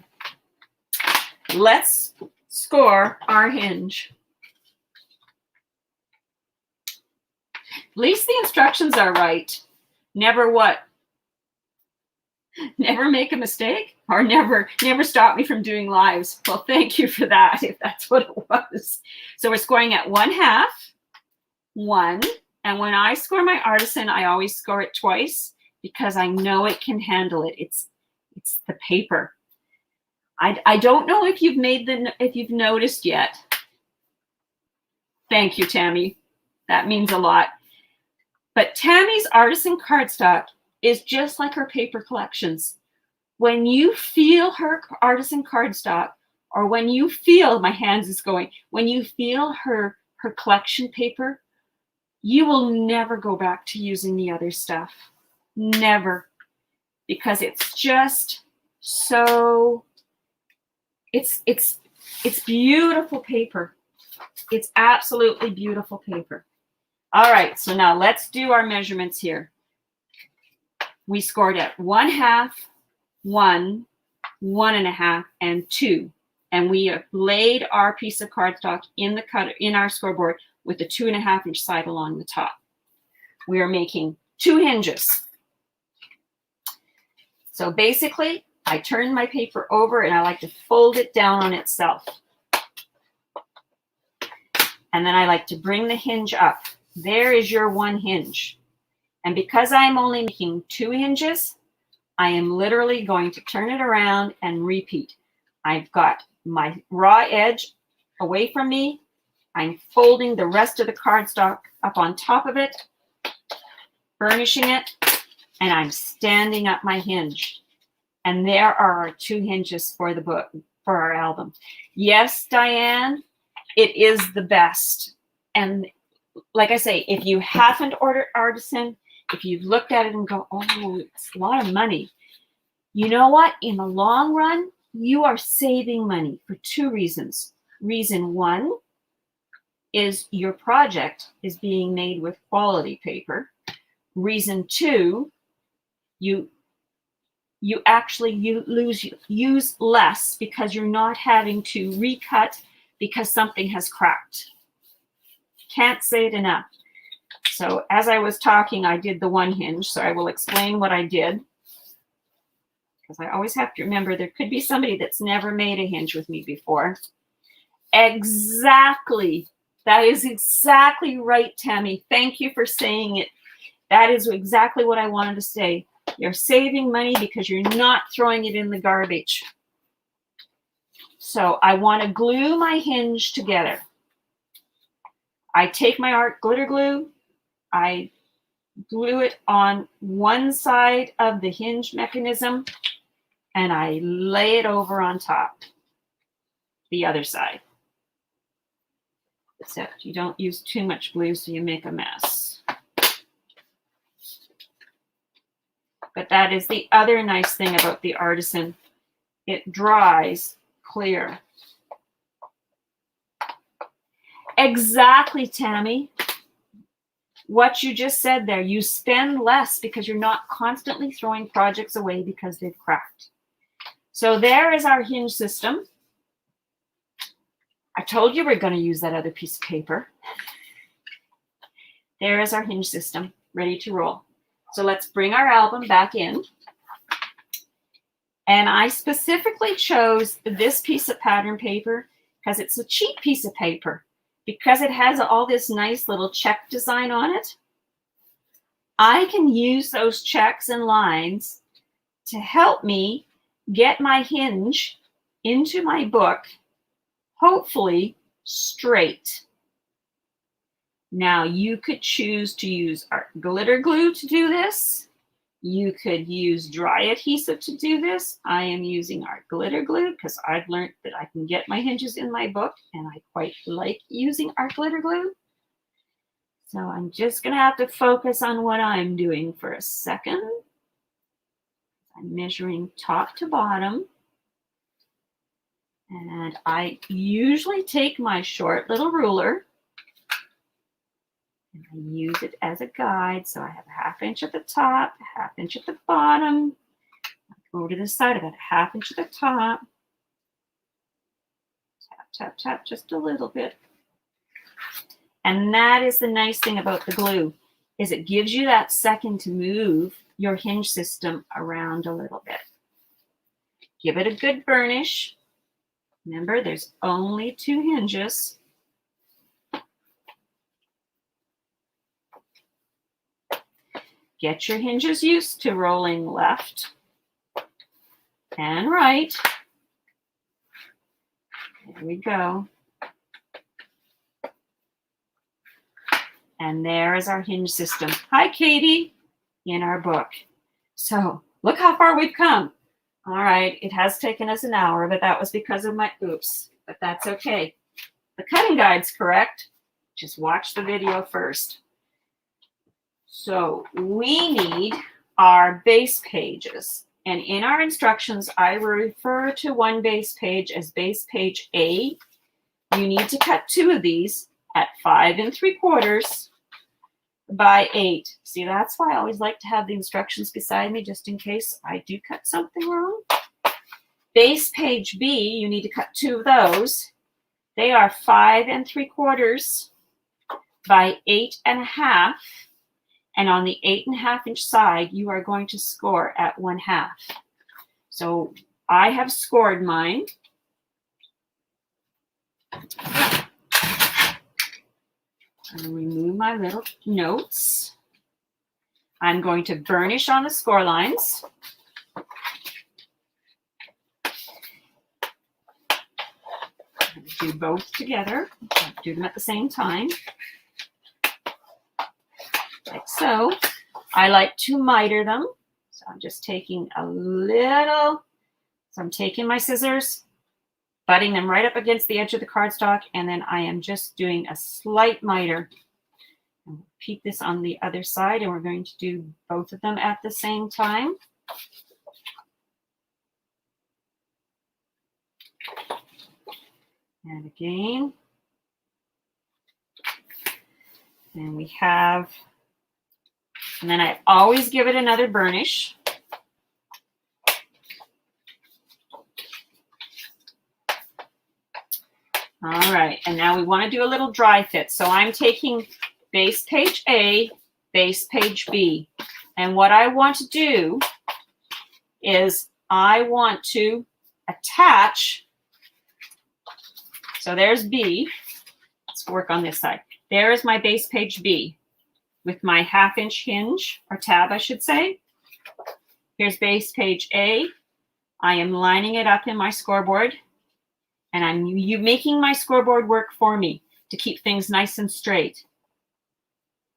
let's score our hinge. At least the instructions are right. Never what? Never make a mistake, or never stop me from doing lives. Well, thank you for that, if that's what it was. So we're scoring at 1/2, 1, and when I score my artisan, I always score it twice because I know it can handle it. It's the paper. I don't know if you've noticed yet. Thank you, Tammy. That means a lot. But Tammy's artisan cardstock is just like her paper collections. When you feel her artisan cardstock, or when you feel, my hands is going, when you feel her collection paper, you will never go back to using the other stuff. Never. Because it's just so, it's beautiful paper. It's absolutely beautiful paper. All right, so now let's do our measurements here. We scored at 1/2, 1, 1.5, and 2. And we have laid our piece of cardstock in the cutter, in our scoreboard, with the 2.5-inch side along the top. We are making 2 hinges. So basically, I turn my paper over and I like to fold it down on itself. And then I like to bring the hinge up. There is your 1 hinge. And because I'm only making 2 hinges, I am literally going to turn it around and repeat. I've got my raw edge away from me. I'm folding the rest of the cardstock up on top of it, burnishing it, and I'm standing up my hinge. And there are our 2 hinges for the book, for our album. Yes, Diane, it is the best. And like I say, if you haven't ordered artisan, if you've looked at it and go, oh, it's a lot of money. You know what? In the long run, you are saving money for 2 reasons. Reason 1 is your project is being made with quality paper. Reason 2, you actually use less because you're not having to recut because something has cracked. Can't say it enough. So as I was talking, I did the 1 hinge, so I will explain what I did. Because I always have to remember there could be somebody that's never made a hinge with me before. Exactly. That is exactly right, Tammy. Thank you for saying it. That is exactly what I wanted to say. You're saving money because you're not throwing it in the garbage. So I want to glue my hinge together. I take my art glitter glue, I glue it on one side of the hinge mechanism, and I lay it over on top, the other side. Except you don't use too much glue so you make a mess. But that is the other nice thing about the artisan. It dries clear. Exactly, Tammy. What you just said there, you spend less because you're not constantly throwing projects away because they've cracked. So there is our hinge system. I told you we're going to use that other piece of paper. There is our hinge system, ready to roll. So let's bring our album back in. And I specifically chose this piece of pattern paper because it's a cheap piece of paper. Because it has all this nice little check design on it, I can use those checks and lines to help me get my hinge into my book, hopefully straight. Now you could choose to use art glitter glue to do this. You could use dry adhesive to do this. I am using art glitter glue because I've learned that I can get my hinges in my book, and I quite like using art glitter glue. So I'm just going to have to focus on what I'm doing for a second. I'm measuring top to bottom. And I usually take my short little ruler and I use it as a guide. So I have a 1/2 inch at the top, a 1/2 inch at the bottom. Over to the side, about a 1/2 inch at the top. Tap, tap, tap, just a little bit. And that is the nice thing about the glue, is it gives you that second to move your hinge system around a little bit. Give it a good burnish. Remember, there's only 2 hinges. Get your hinges used to rolling left and right. There we go. And there is our hinge system. Hi, Katie, in our book. So look how far we've come. All right, it has taken us an hour, but that was because of my oops, but that's okay. The cutting guide's correct. Just watch the video first. So we need our base pages. And in our instructions, I refer to one base page as base page A. You need to cut 2 of these at 5 3/4 by 8. See, that's why I always like to have the instructions beside me, just in case I do cut something wrong. Base page B, you need to cut 2 of those. They are 5 3/4 by 8 1/2. And on the 8 1/2 inch side, you are going to score at 1/2. So I have scored mine. I'm going to remove my little notes. I'm going to burnish on the score lines. I'm going to do both together. Do them at the same time. Like so. I like to miter them. So I'm just taking a little, so I'm taking my scissors, butting them right up against the edge of the cardstock, and then I am just doing a slight miter. And repeat this on the other side, and we're going to do both of them at the same time. And again. And we have, and then I always give it another burnish. All right, and now we want to do a little dry fit. So I'm taking base page A, base page B. And what I want to do is I want to attach, so there's B. Let's work on this side. There is my base page B with my 1/2 inch hinge, or tab, I should say. Here's base page A. I am lining it up in my scoreboard, and I'm making my scoreboard work for me to keep things nice and straight.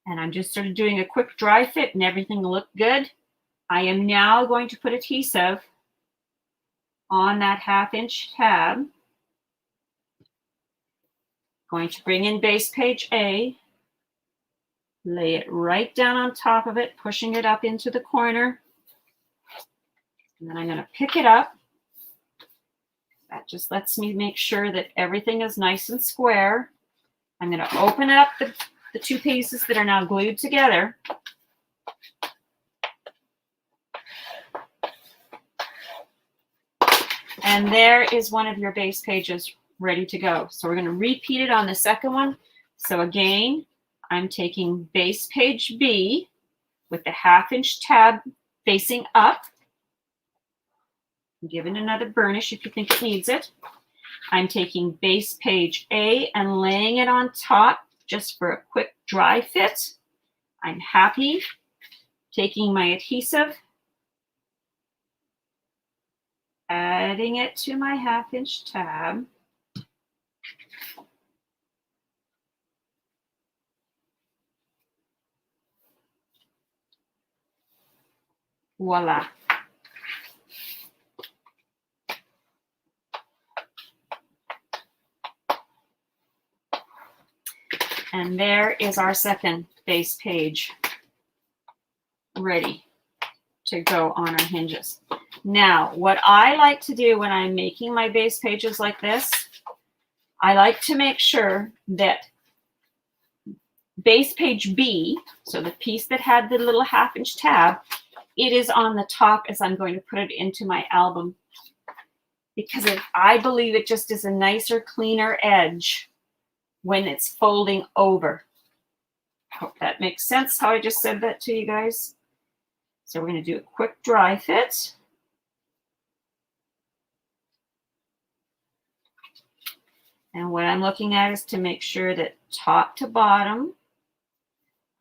And I'm just sort of doing a quick dry fit, and everything will look good. I am now going to put adhesive on that 1/2 inch tab. Going to bring in base page A, lay it right down on top of it, pushing it up into the corner. And then I'm going to pick it up. That just lets me make sure that everything is nice and square. I'm going to open up the 2 pieces that are now glued together. And there is one of your base pages ready to go. So we're going to repeat it on the second one. So again, I'm taking base page B with the 1/2 inch tab facing up. I'm giving another burnish if you think it needs it. I'm taking base page A and laying it on top just for a quick dry fit. I'm happy. Taking my adhesive, adding it to my 1/2-inch tab. Voila. And there is our second base page ready to go on our hinges. Now, what I like to do when I'm making my base pages like this, I like to make sure that base page B, so the piece that had the little 1/2-inch tab, it is on the top as I'm going to put it into my album. Because I believe it just is a nicer, cleaner edge when it's folding over. I hope that makes sense how I just said that to you guys. So we're going to do a quick dry fit. And what I'm looking at is to make sure that top to bottom,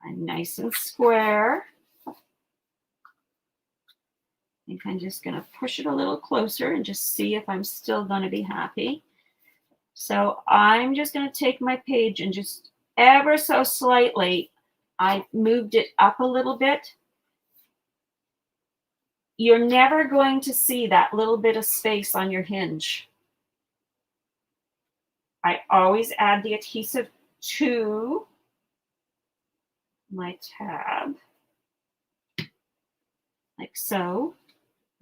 I'm nice and square. I think I'm just going to push it a little closer and just see if I'm still going to be happy. So I'm just going to take my page and just ever so slightly, I moved it up a little bit. You're never going to see that little bit of space on your hinge. I always add the adhesive to my tab, like so.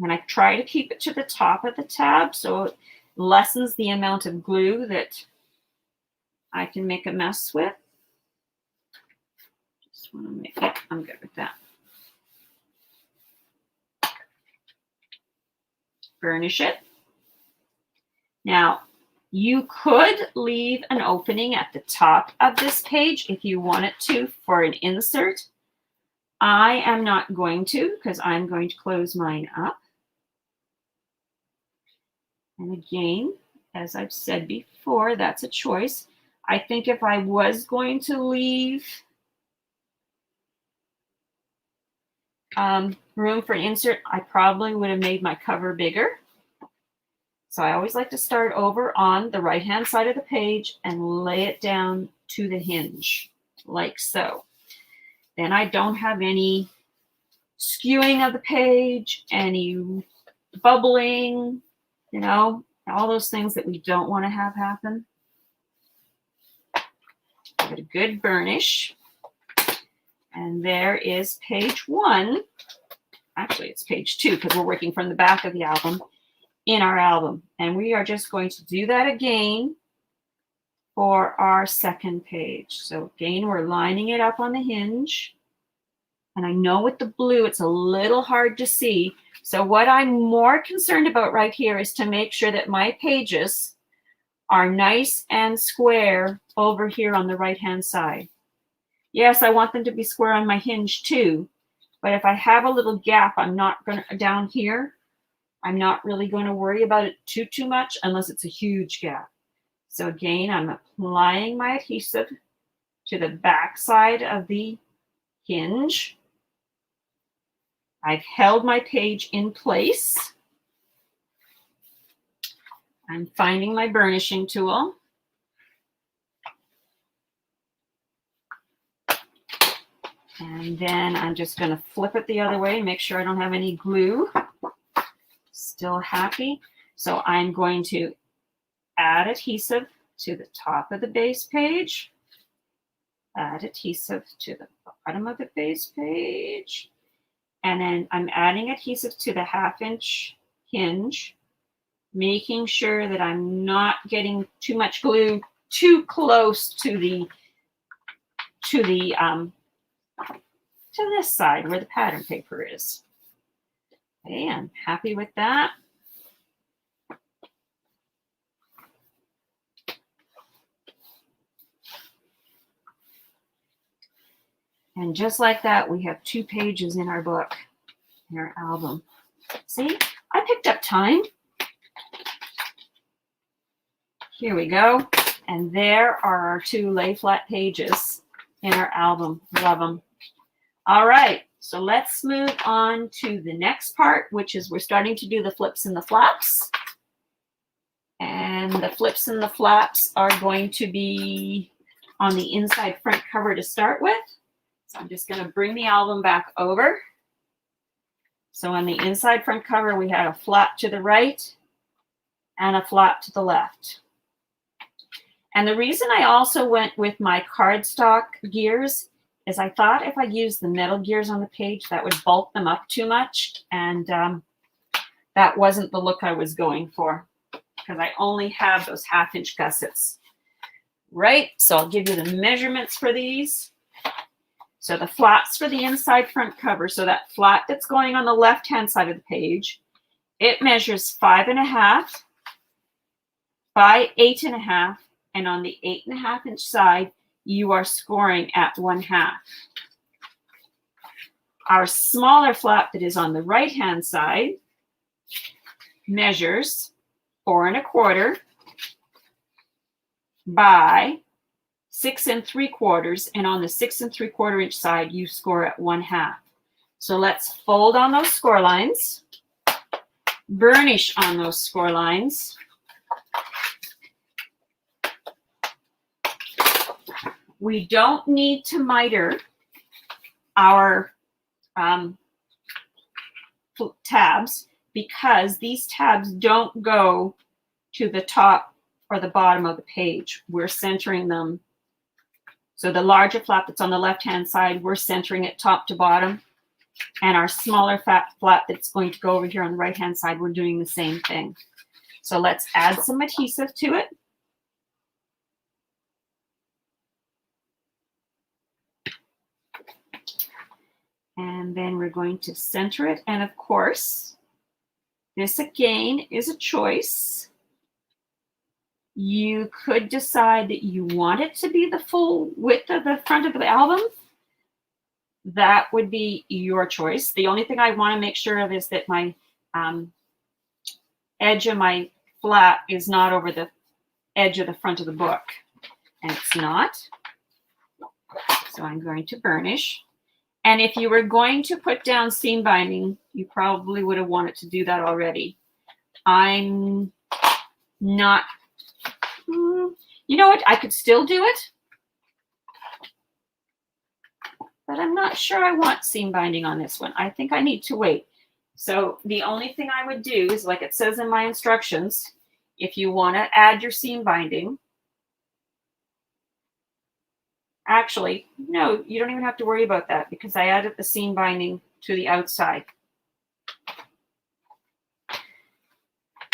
And I try to keep it to the top of the tab so it lessens the amount of glue that I can make a mess with. Just want to make it, I'm good with that. Burnish it. Now, you could leave an opening at the top of this page if you wanted to for an insert. I am not going to because I'm going to close mine up. And again, as I've said before, that's a choice. I think if I was going to leave room for an insert, I probably would have made my cover bigger. So I always like to start over on the right-hand side of the page and lay it down to the hinge, like so. Then I don't have any skewing of the page, any bubbling, you know, all those things that we don't want to have happen. Give it a good burnish. And there is page 1. Actually, it's page 2 because we're working from the back of the album in our album. And we are just going to do that again for our second page. So again, we're lining it up on the hinge. And I know with the blue, it's a little hard to see. So what I'm more concerned about right here is to make sure that my pages are nice and square over here on the right-hand side. Yes, I want them to be square on my hinge too. But if I have a little gap, I'm not going to, down here, I'm not really going to worry about it too much unless it's a huge gap. So again, I'm applying my adhesive to the back side of the hinge. I've held my page in place. I'm finding my burnishing tool. And then I'm just going to flip it the other way and make sure I don't have any glue. Still happy. So I'm going to add adhesive to the top of the base page. Add adhesive to the bottom of the base page. And then I'm adding adhesive to the 1/2-inch hinge, making sure that I'm not getting too much glue too close to this side where the pattern paper is. Okay, I'm happy with that. And just like that, we have 2 pages in our book, in our album. See, I picked up time. Here we go. And there are our 2 lay flat pages in our album. Love them. All right. So let's move on to the next part, which is we're starting to do the flips and the flaps. And the flips and the flaps are going to be on the inside front cover to start with. So I'm just going to bring the album back over. So on the inside front cover, we had a flap to the right and a flap to the left. And the reason I also went with my cardstock gears is I thought if I used the metal gears on the page, that would bulk them up too much. And that wasn't the look I was going for, because I only have those 1/2-inch gussets. Right, so I'll give you the measurements for these. So the flaps for the inside front cover, so that flat that's going on the left-hand side of the page, it measures 5.5 by 8.5, and on the 8.5-inch side, you are scoring at 1/2. Our smaller flap that is on the right-hand side measures 4.25 by 6 3/4, and on the 6 3/4-inch side, you score at 1/2. So let's fold on those score lines, burnish on those score lines. We don't need to miter our tabs, because these tabs don't go to the top or the bottom of the page. We're centering them. So the larger flap that's on the left-hand side, we're centering it top to bottom. And our smaller flap that's going to go over here on the right-hand side, we're doing the same thing. So let's add some adhesive to it. And then we're going to center it. And of course, this again is a choice. You could decide that you want it to be the full width of the front of the album. That would be your choice. The only thing I want to make sure of is that my edge of my flap is not over the edge of the front of the book. And it's not. So I'm going to burnish. And if you were going to put down seam binding, you probably would have wanted to do that already. I'm not. You know what? I could still do it. But I'm not sure I want seam binding on this one. I think I need to wait. So the only thing I would do is, like it says in my instructions, if you want to add your seam binding, actually, no, you don't even have to worry about that, because I added the seam binding to the outside.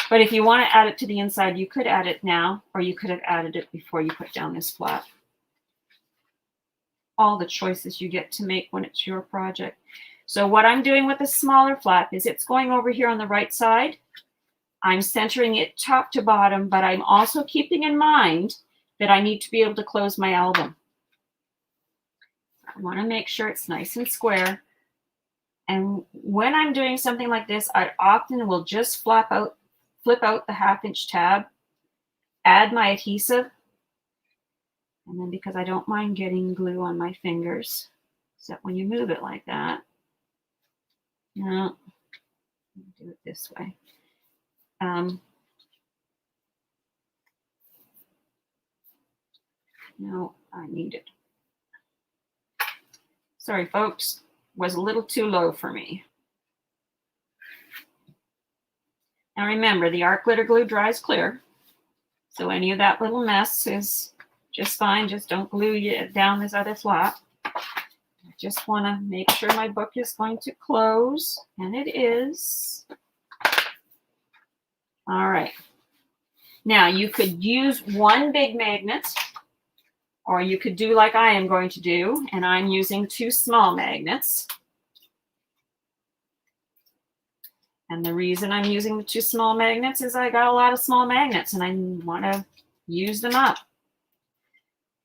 But if you want to add it to the inside, you could add it now, or you could have added it before you put down this flap. All the choices you get to make when it's your project. So what I'm doing with the smaller flap is it's going over here on the right side. I'm centering it top to bottom, but I'm also keeping in mind that I need to be able to close my album. I want to make sure it's nice and square. And when I'm doing something like this, I often will just flip out the 1/2-inch tab, add my adhesive, and then because I don't mind getting glue on my fingers, except when you move it like that. No, do it this way. No, I need it. Sorry, folks, was a little too low for me. Now remember, the art glitter glue dries clear, so any of that little mess is just fine. Just don't glue it down this other flap. I just want to make sure my book is going to close, and it is. All right. Now you could use one big magnet, or you could do like I am going to do, and I'm using 2 small magnets. And the reason I'm using the 2 small magnets is I got a lot of small magnets and I want to use them up.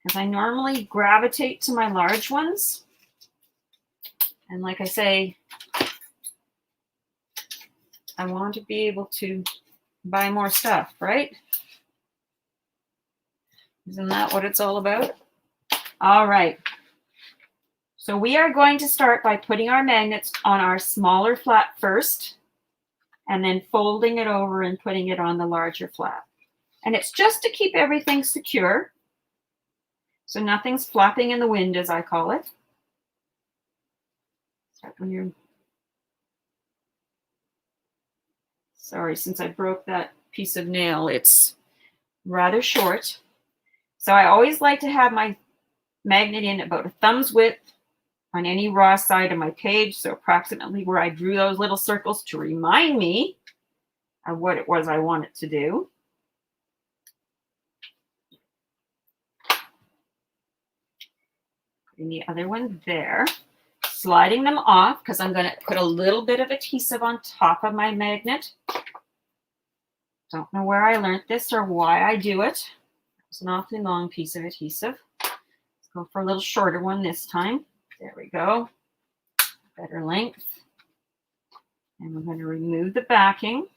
Because I normally gravitate to my large ones. And like I say, I want to be able to buy more stuff, right? Isn't that what it's all about? All right. So we are going to start by putting our magnets on our smaller flat first, and then folding it over and putting it on the larger flat. And it's just to keep everything secure, so nothing's flapping in the wind, as I call it. Sorry, since I broke that piece of nail, it's rather short. So I always like to have my magnet in about a thumb's width on any raw side of my page, so approximately where I drew those little circles to remind me of what it was I wanted to do. Putting the other one there, sliding them off because I'm going to put a little bit of adhesive on top of my magnet. Don't know where I learned this or why I do it. It's an awfully long piece of adhesive. Let's go for a little shorter one this time. There we go. Better length. And we're going to remove the backing.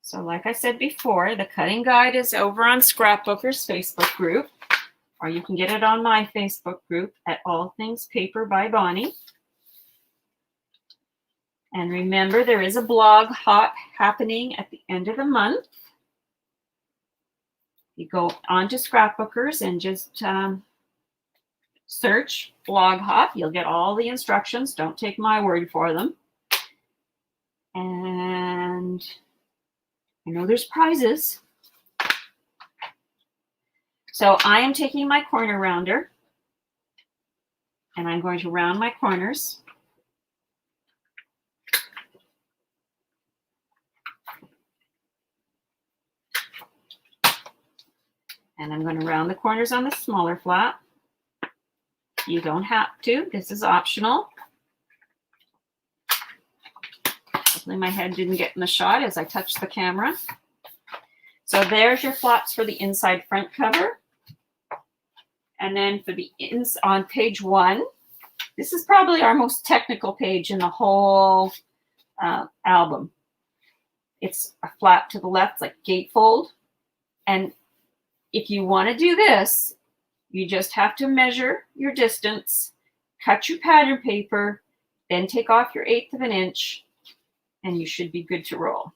So like I said before, the cutting guide is over on Scrapbooker's Facebook group, or you can get it on my Facebook group at All Things Paper by Bonnie. And remember, there is a blog hop happening at the end of the month. You go on to Scrapbookers and just search blog hop. You'll get all the instructions. Don't take my word for them. And I know there's prizes. So I am taking my corner rounder and I'm going to round my corners. And I'm going to round the corners on the smaller flat. You don't have to. This is optional. Hopefully my head didn't get in the shot as I touched the camera. So there's your flaps for the inside front cover. And then for the on page 1, this is probably our most technical page in the whole album. It's a flap to the left, like gatefold. And if you want to do this, you just have to measure your distance, cut your pattern paper, then take off your 1/8 of an inch, and you should be good to roll.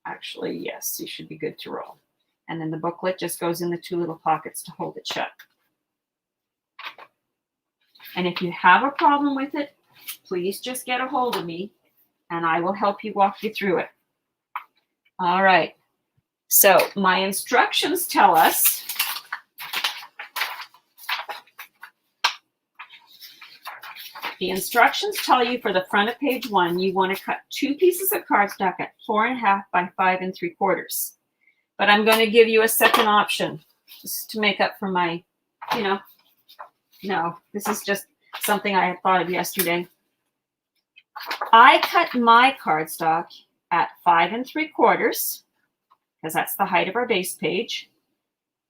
Actually, yes, you should be good to roll. And then the booklet just goes in the 2 little pockets to hold it shut. And if you have a problem with it, please just get a hold of me and I will help you walk you through it. All right. So my instructions tell us for the front of page 1, you want to cut 2 pieces of cardstock at 4.5 by 5 3/4. But I'm going to give you a second option just to make up for my, no, this is just something I had thought of yesterday. I cut my cardstock at 5 3/4 because that's the height of our base page.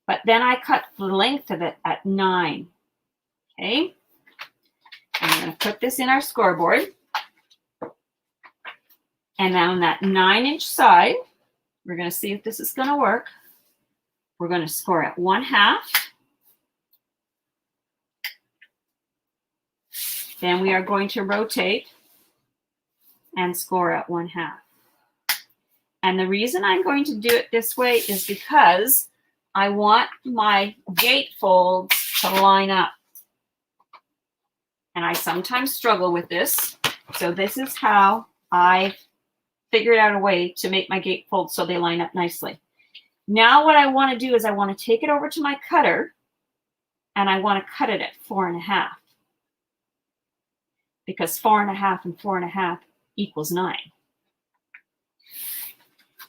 But then I cut the length of it at 9. Okay. I'm going to put this in our scoreboard. And on that 9-inch side, we're going to see if this is going to work. We're going to score at 1/2. Then we are going to rotate and score at 1/2. And the reason I'm going to do it this way is because I want my gatefolds to line up. And I sometimes struggle with this. So this is how I figured out a way to make my gatefolds so they line up nicely. Now what I want to do is I want to take it over to my cutter and I want to cut it at 4.5. Because 4.5 and 4.5 equals 9.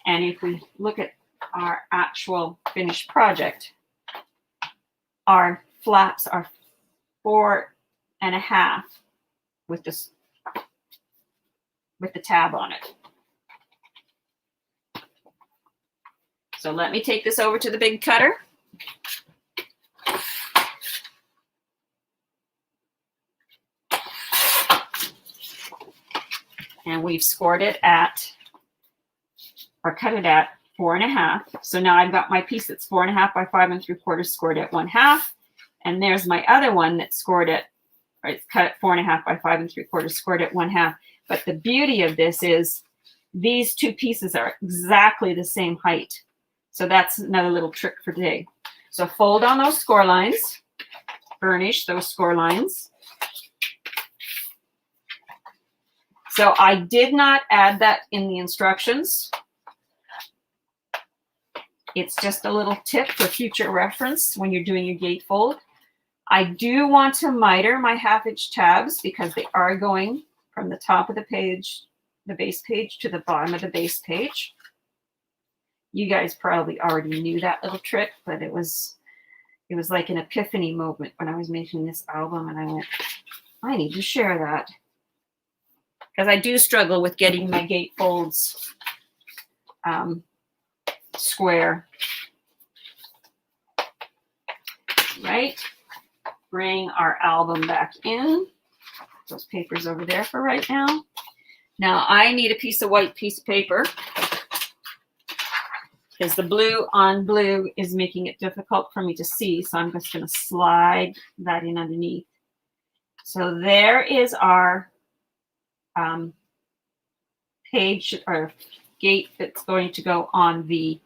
And if we look at our actual finished project, our flaps are 4.5 with this, with the tab on it. So let me take this over to the big cutter. And we've scored it at, or cut it at 4.5. So now I've got my piece that's 4.5 by 5 3/4 scored at 1/2. And there's my other one that's scored at, right, it's cut at 4.5 by 5 3/4 scored at 1/2. But the beauty of this is these two pieces are exactly the same height. So that's another little trick for today. So fold on those score lines, burnish those score lines. So I did not add that in the instructions. It's just a little tip for future reference when you're doing your gatefold. I do want to miter my 1/2-inch tabs because they are going from the top of the page, the base page, to the bottom of the base page. You guys probably already knew that little trick, but it was like an epiphany moment when I was making this album, and I went, I need to share that. Because I do struggle with getting my gatefolds square. Right? Bring our album back in. Those papers over there for right now. Now I need a white piece of paper because the blue on blue is making it difficult for me to see. So I'm just going to slide that in underneath. So there is our page or gate that's going to go on the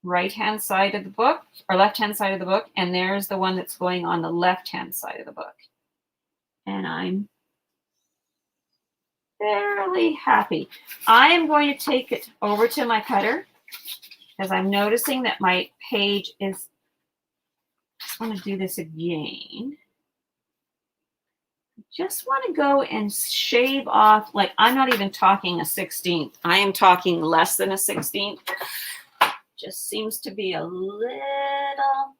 right-hand side of the book or left-hand side of the book. And there's the one that's going on the left-hand side of the book. And I'm fairly happy. I am going to take it over to my cutter because I'm noticing that my page is, I just want to do this again. Just want to go and shave off, like I'm not even talking a 16th. I am talking less than a 16th. Just seems to be a little,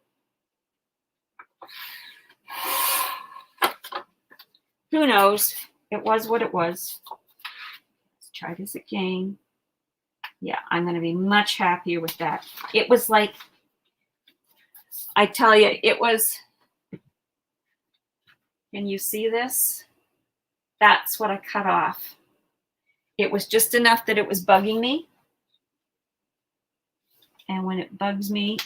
who knows? It was what it was. Let's try this again. Yeah, I'm going to be much happier with that. It was like, I tell you, it was, can you see this? That's what I cut off. It was just enough that it was bugging me. And when it bugs me,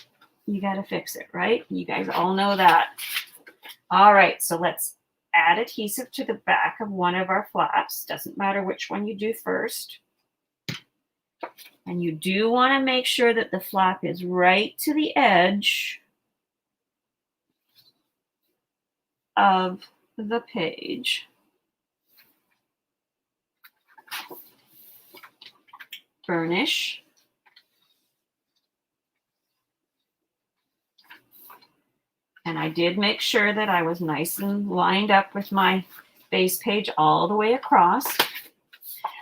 you got to fix it, right? You guys all know that. All right, so let's add adhesive to the back of one of our flaps. Doesn't matter which one you do first. And you do want to make sure that the flap is right to the edge of the page. Burnish. And I did make sure that I was nice and lined up with my base page all the way across.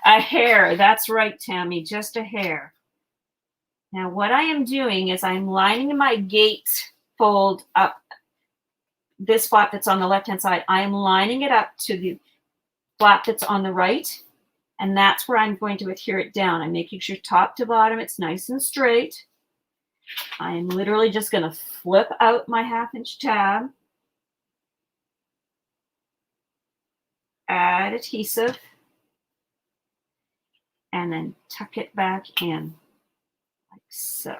A hair, that's right, Tammy, just a hair. Now what I am doing is I'm lining my gate fold up, this flap that's on the left-hand side, I am lining it up to the flap that's on the right, and that's where I'm going to adhere it down. I'm making sure top to bottom it's nice and straight. I'm literally just going to flip out my 1/2-inch tab, add adhesive, and then tuck it back in like so.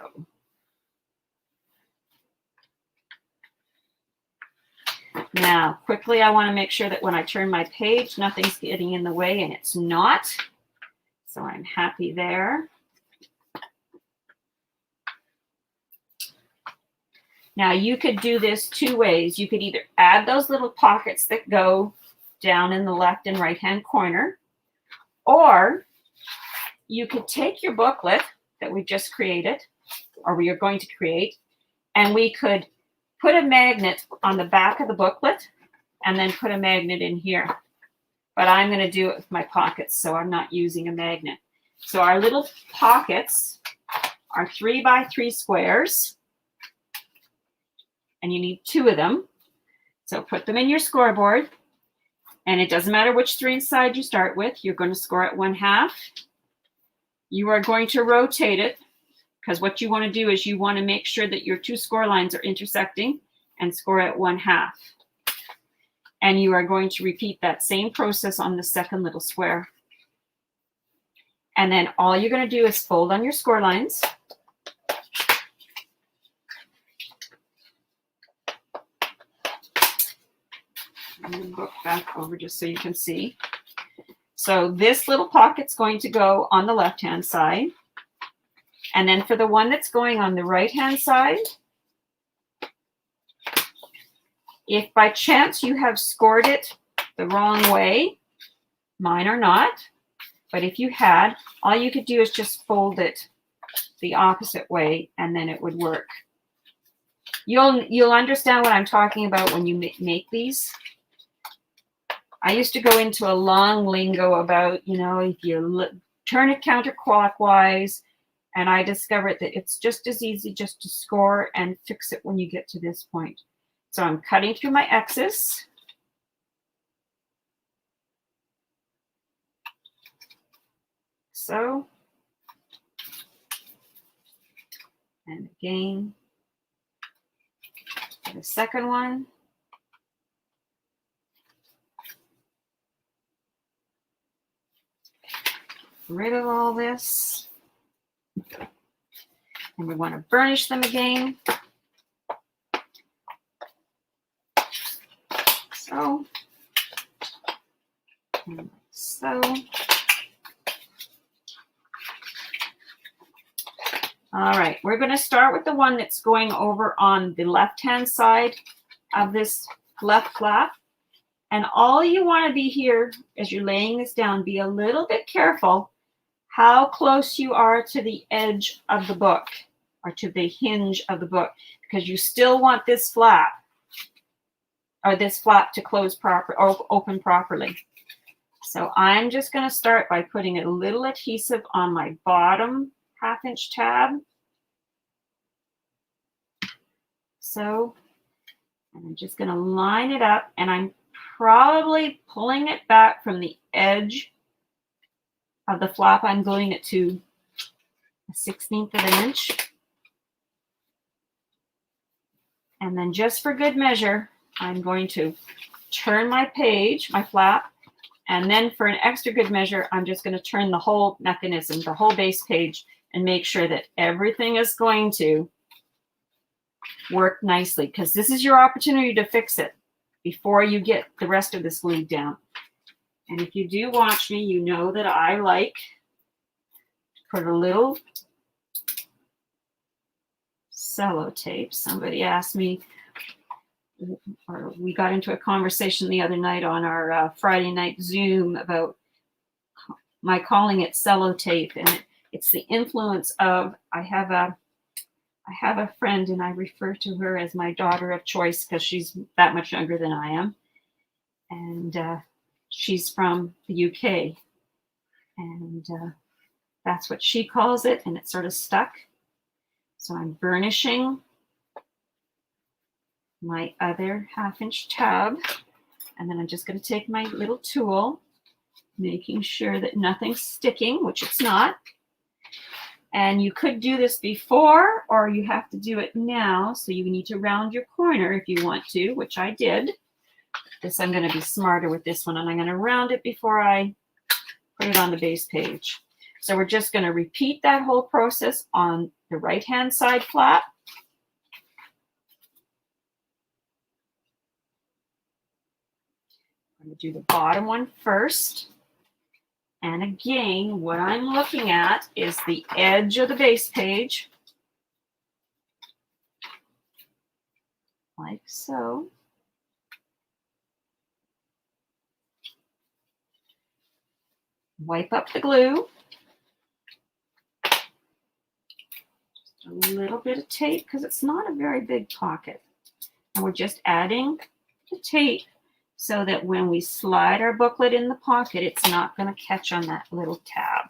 Now, quickly, I want to make sure that when I turn my page, nothing's getting in the way, and it's not. So I'm happy there. Now you could do this two ways. You could either add those little pockets that go down in the left and right hand corner, or you could take your booklet that we just created, or we are going to create, and we could put a magnet on the back of the booklet and then put a magnet in here. But I'm going to do it with my pockets, so I'm not using a magnet. So our little pockets are 3 by 3 squares. And you need 2 of them. So put them in your scoreboard. And it doesn't matter which 3 side you start with. You're going to score at 1/2. You are going to rotate it, because what you want to do is you want to make sure that your 2 score lines are intersecting and score at 1/2. And you are going to repeat that same process on the second little square. And then all you're going to do is fold on your score lines. I'm going to book back over just so you can see. So this little pocket's going to go on the left-hand side. And then for the one that's going on the right-hand side, if by chance you have scored it the wrong way, mine are not, but if you had, all you could do is just fold it the opposite way and then it would work. You'll understand what I'm talking about when you make these. I used to go into a long lingo about, you know, if you turn it counterclockwise, and I discovered that it's just as easy just to score and fix it when you get to this point. So I'm cutting through my X's. So, and again, the second one. Rid of all this. And we want to burnish them again. So, and so. All right, we're going to start with the one that's going over on the left-hand side of this left flap. And all you want to be here, as you're laying this down, be a little bit careful how close you are to the edge of the book or to the hinge of the book, because you still want this flap or this flap to close proper or open properly. So I'm just going to start by putting a little adhesive on my bottom half-inch tab. So I'm just going to line it up, and I'm probably pulling it back from the edge of the flap. I'm gluing it to 1/16 of an inch. And then just for good measure, I'm going to turn my page, my flap, and then for an extra good measure, I'm just going to turn the whole mechanism, the whole base page, and make sure that everything is going to work nicely, because this is your opportunity to fix it before you get the rest of this glued down. And if you do watch me, you know that I like to put a little sellotape. Somebody asked me, or we got into a conversation the other night on our Friday night Zoom about my calling it sellotape, and it's the influence of, I have a friend, and I refer to her as my daughter of choice because she's that much younger than I am, and she's from the UK, and that's what she calls it, and it sort of stuck. So I'm burnishing my other half-inch tab, and then I'm just going to take my little tool, making sure that nothing's sticking, which it's not. And you could do this before, or you have to do it now, so you need to round your corner if you want to, which I did. This, I'm going to be smarter with this one, and I'm going to round it before I put it on the base page. So we're just going to repeat that whole process on the right-hand side flap. I'm going to do the bottom one first. And again, what I'm looking at is the edge of the base page, like so. Wipe up the glue. Just a little bit of tape, because it's not a very big pocket. And we're just adding the tape so that when we slide our booklet in the pocket, it's not going to catch on that little tab.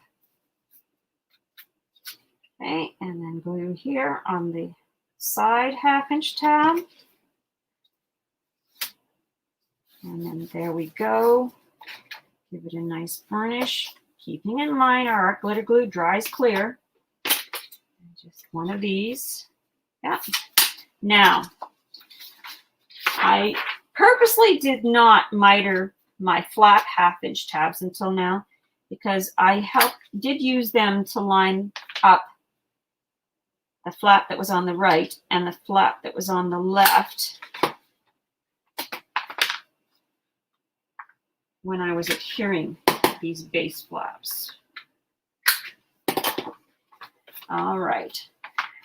Okay, and then glue here on the side half-inch tab. And then there we go. Give it a nice burnish, keeping in mind our art glitter glue dries clear. Just one of these. Yeah. Now, I purposely did not miter my flat half-inch tabs until now, because I did use them to line up the flap that was on the right and the flap that was on the left when I was adhering these base flaps. All right,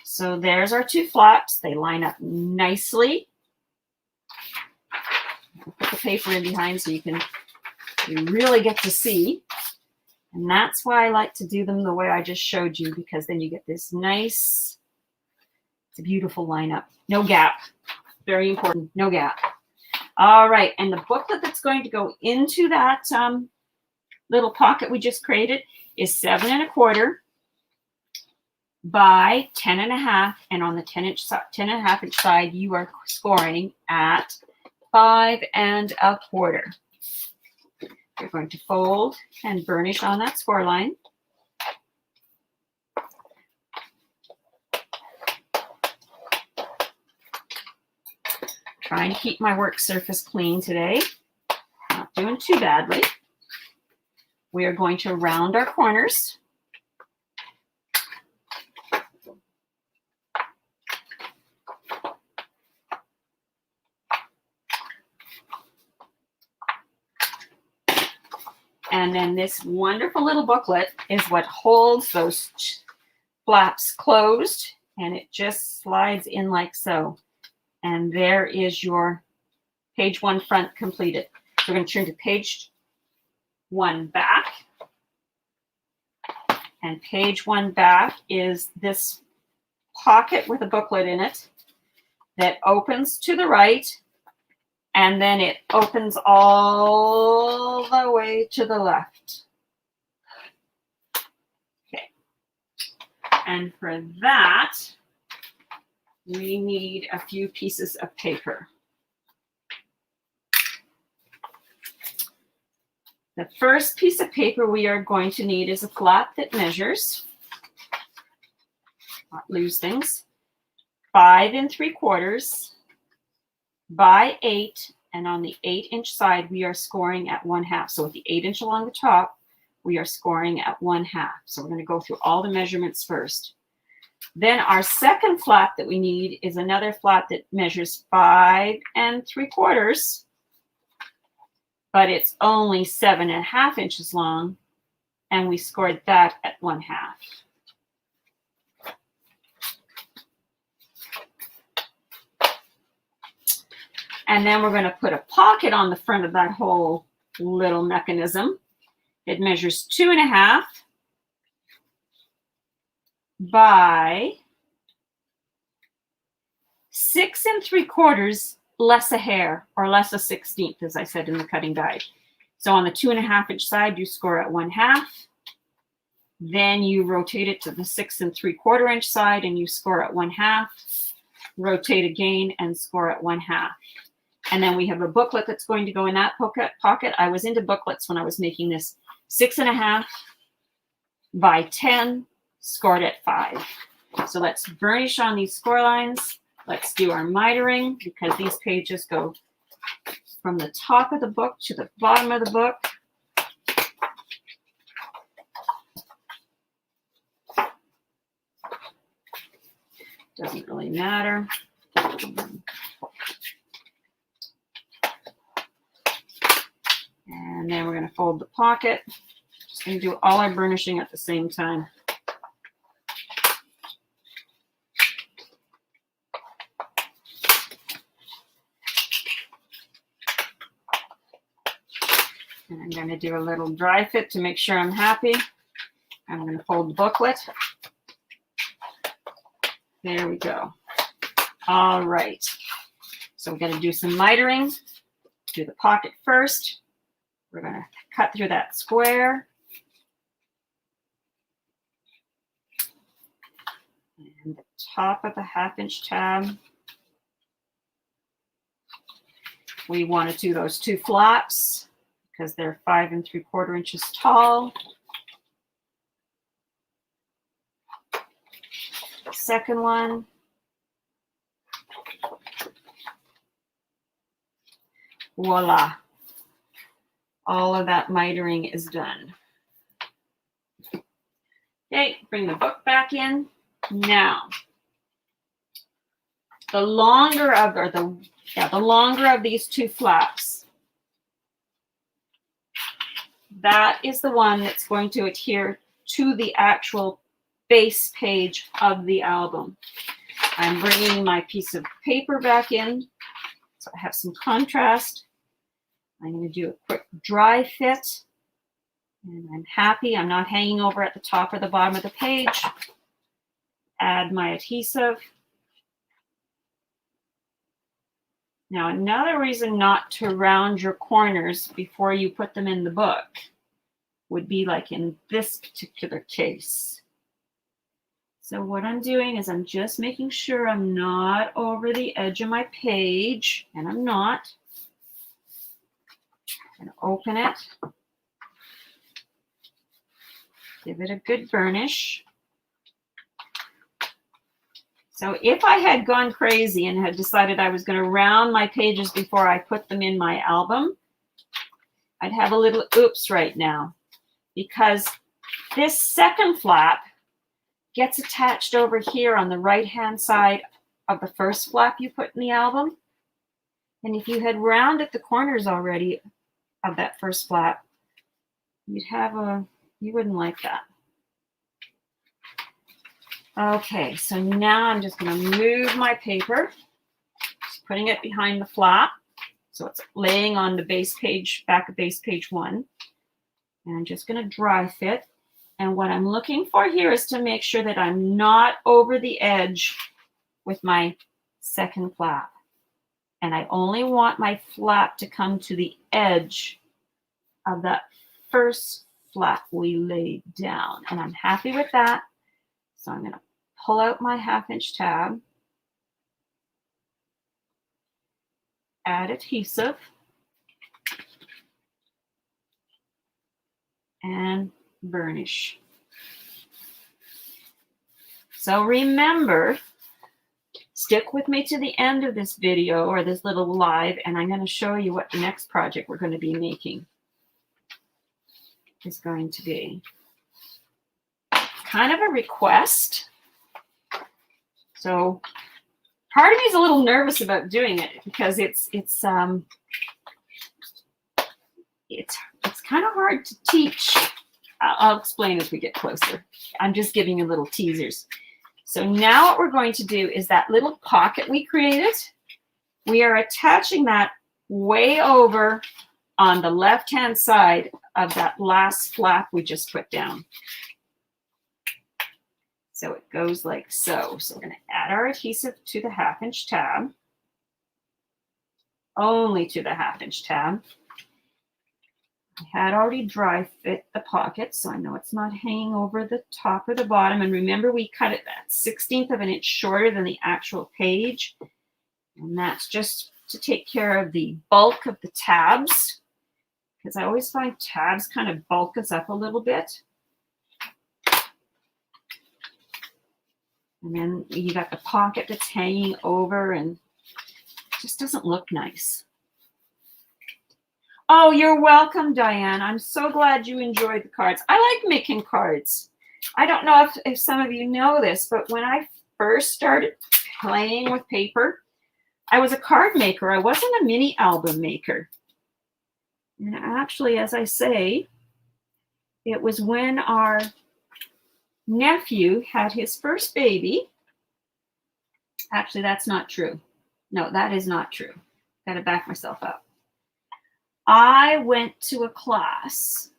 so there's our two flaps. They line up nicely. I'll put the paper in behind so you really get to see. And that's why I like to do them the way I just showed you, because then you get this nice, it's a beautiful lineup. No gap. Very important, no gap. All right, and the booklet that's going to go into that little pocket we just created is 7 1/4 by 10 1/2, and on the 10 1/2 inch side, you are scoring at 5 1/4. You're going to fold and burnish on that score line. Trying to keep my work surface clean today. Not doing too badly. We are going to round our corners. And then this wonderful little booklet is what holds those flaps closed, and it just slides in like so. And there is your page 1 front completed. So we're going to turn to page 1 back. And page 1 back is this pocket with a booklet in it that opens to the right, and then it opens all the way to the left. Okay. And for that, we need a few pieces of paper. The first piece of paper we are going to need is a flap that measures, not lose things, 5 3/4 by 8, and on the 8 inch side, we are scoring at 1/2. So with the 8 inch along the top, we are scoring at 1/2. So we're going to go through all the measurements first. Then our second flap that we need is another flap that measures 5 3/4, but it's only 7 1/2 inches long, and we scored that at 1/2. And then we're going to put a pocket on the front of that whole little mechanism. It measures 2 1/2 by 6 3/4 less a hair, or less a 1/16, as I said in the cutting guide. So on the 2 1/2 inch side, you score at 1/2. Then you rotate it to the 6 3/4 inch side, and you score at 1/2. Rotate again and score at 1/2. And then we have a booklet that's going to go in that pocket. I was into booklets when I was making this. 6 1/2 by 10, scored at 5. So let's burnish on these score lines. Let's do our mitering, because these pages go from the top of the book to the bottom of the book. Doesn't really matter. And then we're going to fold the pocket. Just going to do all our burnishing at the same time. And I'm going to do a little dry fit to make sure I'm happy. I'm going to fold the booklet. There we go. All right. So we're going to do some mitering. Do the pocket first. We're going to cut through that square. And the top of the 1/2 inch tab. We want to do those two flaps because they're 5 3/4 inches tall. Second one. Voila. All of that mitering is done. Okay, bring the book back in. Now, the longer of these two flaps, that is the one that's going to adhere to the actual base page of the album. I'm bringing my piece of paper back in so I have some contrast. I'm going to do a quick dry fit, and I'm happy I'm not hanging over at the top or the bottom of the page. Add my adhesive. Now, another reason not to round your corners before you put them in the book would be like in this particular case. So what I'm doing is I'm just making sure I'm not over the edge of my page, and I'm not. I'm going to open it. Give it a good burnish. So if I had gone crazy and had decided I was going to round my pages before I put them in my album, I'd have a little oops right now, because this second flap gets attached over here on the right-hand side of the first flap you put in the album. And if you had rounded the corners already of that first flap, you wouldn't like that. Okay, so now I'm just going to move my paper, just putting it behind the flap, so it's laying on the base page, back of base page 1. And I'm just going to dry fit. And what I'm looking for here is to make sure that I'm not over the edge with my second flap. And I only want my flap to come to the edge of that first flap we laid down. And I'm happy with that. So I'm going to pull out my 1/2-inch tab, add adhesive, and burnish. So remember, stick with me to the end of this video or this little live, and I'm going to show you what the next project we're going to be making is going to be. Kind of a request. So part of me is a little nervous about doing it because it's kind of hard to teach. I'll explain as we get closer. I'm just giving you little teasers. So now what we're going to do is that little pocket we created, we are attaching that way over on the left-hand side of that last flap we just put down. So it goes like so. So we're going to add our adhesive to the 1/2-inch tab, only to the 1/2-inch tab. I had already dry fit the pocket, so I know it's not hanging over the top or the bottom. And remember, we cut it that 1/16 of an inch shorter than the actual page. And that's just to take care of the bulk of the tabs, because I always find tabs kind of bulk us up a little bit. And then you got the pocket that's hanging over and it just doesn't look nice. Oh, you're welcome, Diane. I'm so glad you enjoyed the cards. I like making cards. I don't know if some of you know this, but when I first started playing with paper, I was a card maker. I wasn't a mini album maker. And actually, as I say, it was when our nephew had his first baby. Actually, that's not true. No, that is not true. Got to back myself up. I went to a class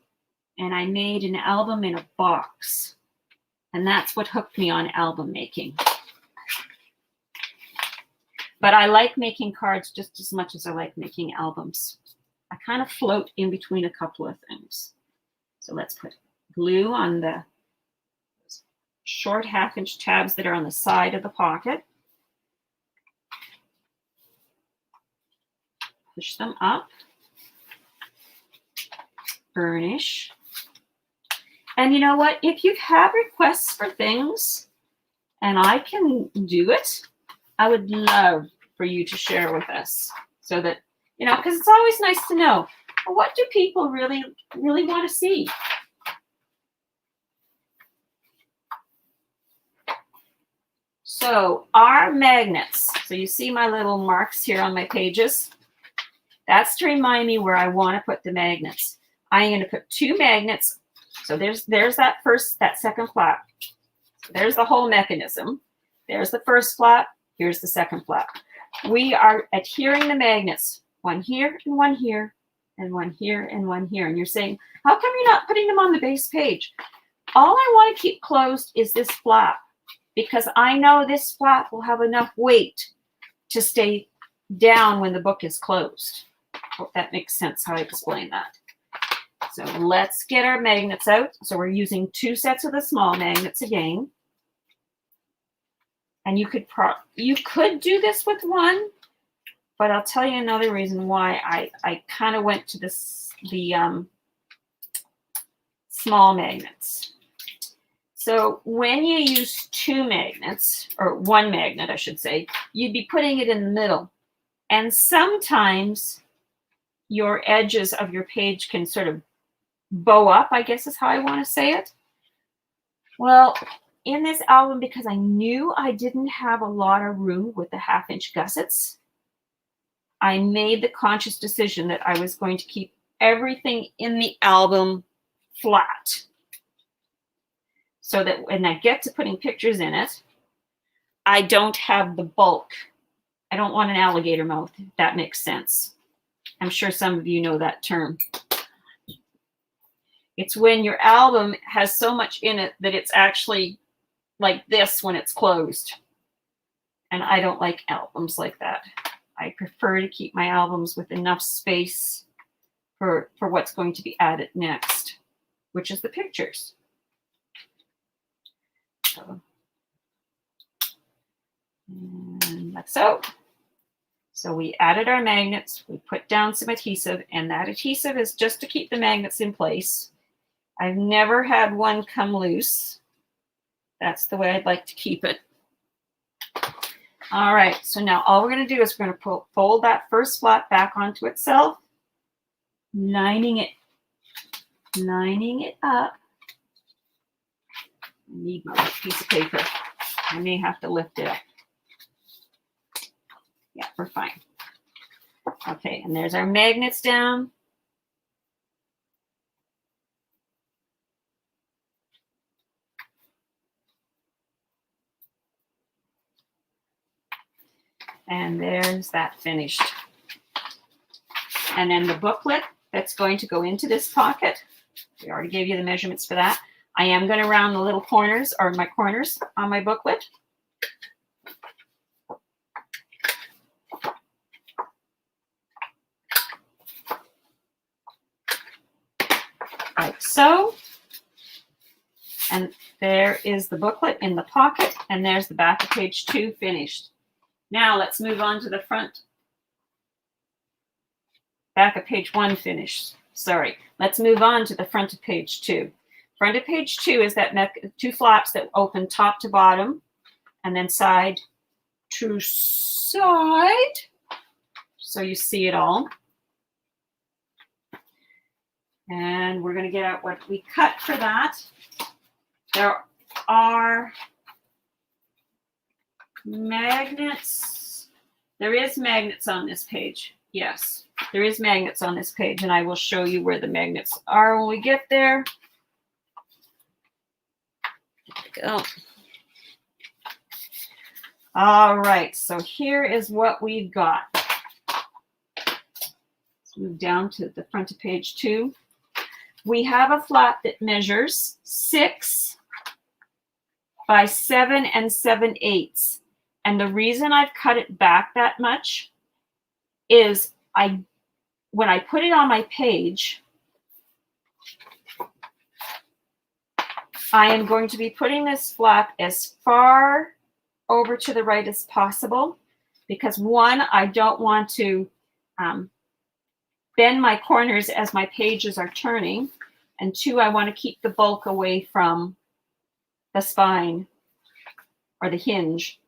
and I made an album in a box. And that's what hooked me on album making. But I like making cards just as much as I like making albums. I kind of float in between a couple of things. So let's put glue on the short 1/2-inch tabs that are on the side of the pocket. Push them up. Burnish. And you know what? If you have requests for things and I can do it, I would love for you to share with us so that, you know, because it's always nice to know, well, what do people really want to see? So our magnets, so you see my little marks here on my pages. That's to remind me where I want to put the magnets. I'm going to put 2 magnets. So there's that second flap. So there's the whole mechanism. There's the first flap. Here's the second flap. We are adhering the magnets. One here and one here and one here and one here. And you're saying, how come you're not putting them on the base page? All I want to keep closed is this flap, because I know this flap will have enough weight to stay down when the book is closed. Hope that makes sense how I explain that. So let's get our magnets out. So we're using 2 sets of the small magnets again. And you could do this with 1, but I'll tell you another reason why I kind of went to the small magnets. So when you use 2 magnets, or 1 magnet, I should say, you'd be putting it in the middle. And sometimes your edges of your page can sort of bow up, I guess is how I want to say it. Well, in this album, because I knew I didn't have a lot of room with the 1/2-inch gussets, I made the conscious decision that I was going to keep everything in the album flat, so that when I get to putting pictures in it, I don't have the bulk. I don't want an alligator mouth, if that makes sense. I'm sure some of you know that term. It's when your album has so much in it that it's actually like this when it's closed. And I don't like albums like that. I prefer to keep my albums with enough space for what's going to be added next, which is the pictures. So, and like so. So we added our magnets, we put down some adhesive, and that adhesive is just to keep the magnets in place. I've never had one come loose. That's the way I'd like to keep it. All right, so now all we're going to do is we're going to fold that first flap back onto itself, lining it up. I need my piece of paper. I may have to lift it up. Yeah, we're fine. Okay, and there's our magnets down. And there's that finished. And then the booklet that's going to go into this pocket. We already gave you the measurements for that. I am going to round the little corners, or my corners on my booklet. Like so. And there is the booklet in the pocket, and there's the back of page 2 finished. Now let's move on to the front. Back of page 1 finished. Sorry. Let's move on to the front of page 2. Front of page 2 is that 2 flaps that open top to bottom, and then side to side, so you see it all. And we're going to get out what we cut for that. There are magnets. There is magnets on this page. Yes, there is magnets on this page, and I will show you where the magnets are when we get there. There we go. All right, so here is what we've got. Let's move down to the front of page 2. We have a flap that measures 6 by 7 7/8. And the reason I've cut it back that much is when I put it on my page, I am going to be putting this flap as far over to the right as possible, because 1, I don't want to bend my corners as my pages are turning, and 2, I want to keep the bulk away from the spine or the hinge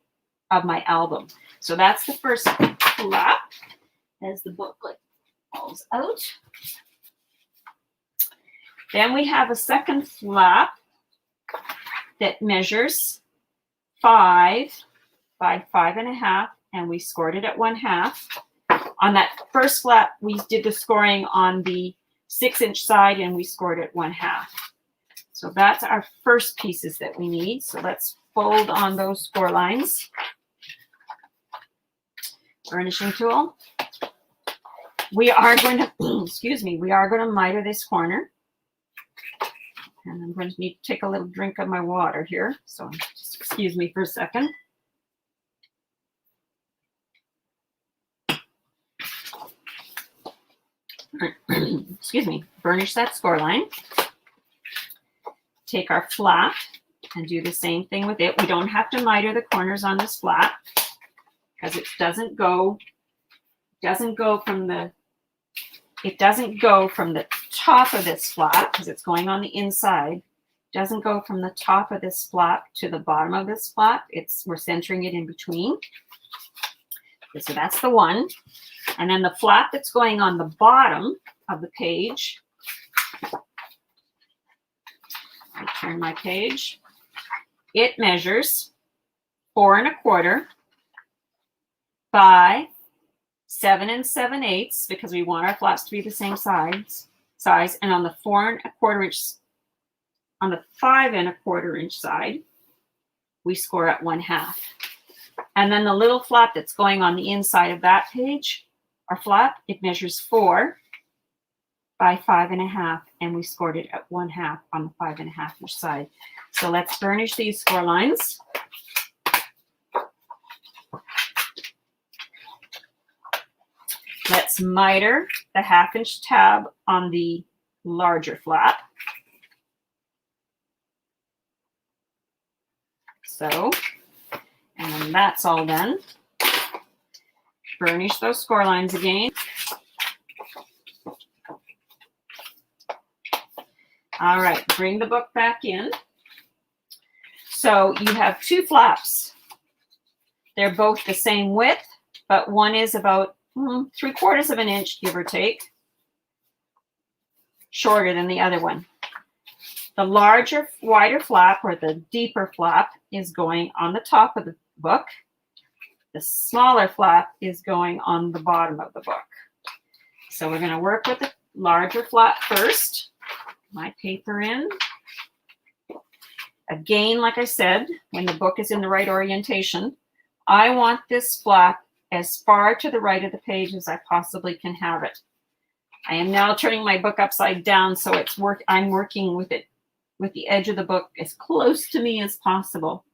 of my album. So that's the first flap as the booklet falls out. Then we have a second flap that measures 5 by 5.5, and we scored it at 1/2. On that first flap, we did the scoring on the 6-inch side, and we scored at 1/2. So that's our first pieces that we need. So let's fold on those score lines. Burnishing tool. We are going to, excuse me, we are going to miter this corner. And I'm going to need to take a little drink of my water here. So just excuse me for a second. Excuse me, burnish that score line. Take our flap and do the same thing with it. We don't have to miter the corners on this flap because it doesn't go from the top of this flap because it's going on the inside. It doesn't go from the top of this flap to the bottom of this flap. We're centering it in between. Okay, so that's the one. And then the flap that's going on the bottom of the page, I turn my page, it measures 4 1/4 by 7 7/8 because we want our flaps to be the same size. And on the 4 1/4 inch, on the 5 1/4 inch side, we score at 1/2. And then the little flap that's going on the inside of that page, our flap, it measures 4 by 5.5, and we scored it at 1/2 on the 5.5 inch side. So let's burnish these score lines. Let's miter the 1/2 inch tab on the larger flap. So, and then that's all done. Burnish those score lines again. All right, bring the book back in. So you have 2 flaps. They're both the same width, but one is about 3/4 of an inch, give or take, shorter than the other one. The larger, wider flap, or the deeper flap, is going on the top of the book. The smaller flap is going on the bottom of the book. So we're going to work with the larger flap first. My paper in. Again, like I said, when the book is in the right orientation, I want this flap as far to the right of the page as I possibly can have it. I am now turning my book upside down, so I'm working with it with the edge of the book as close to me as possible.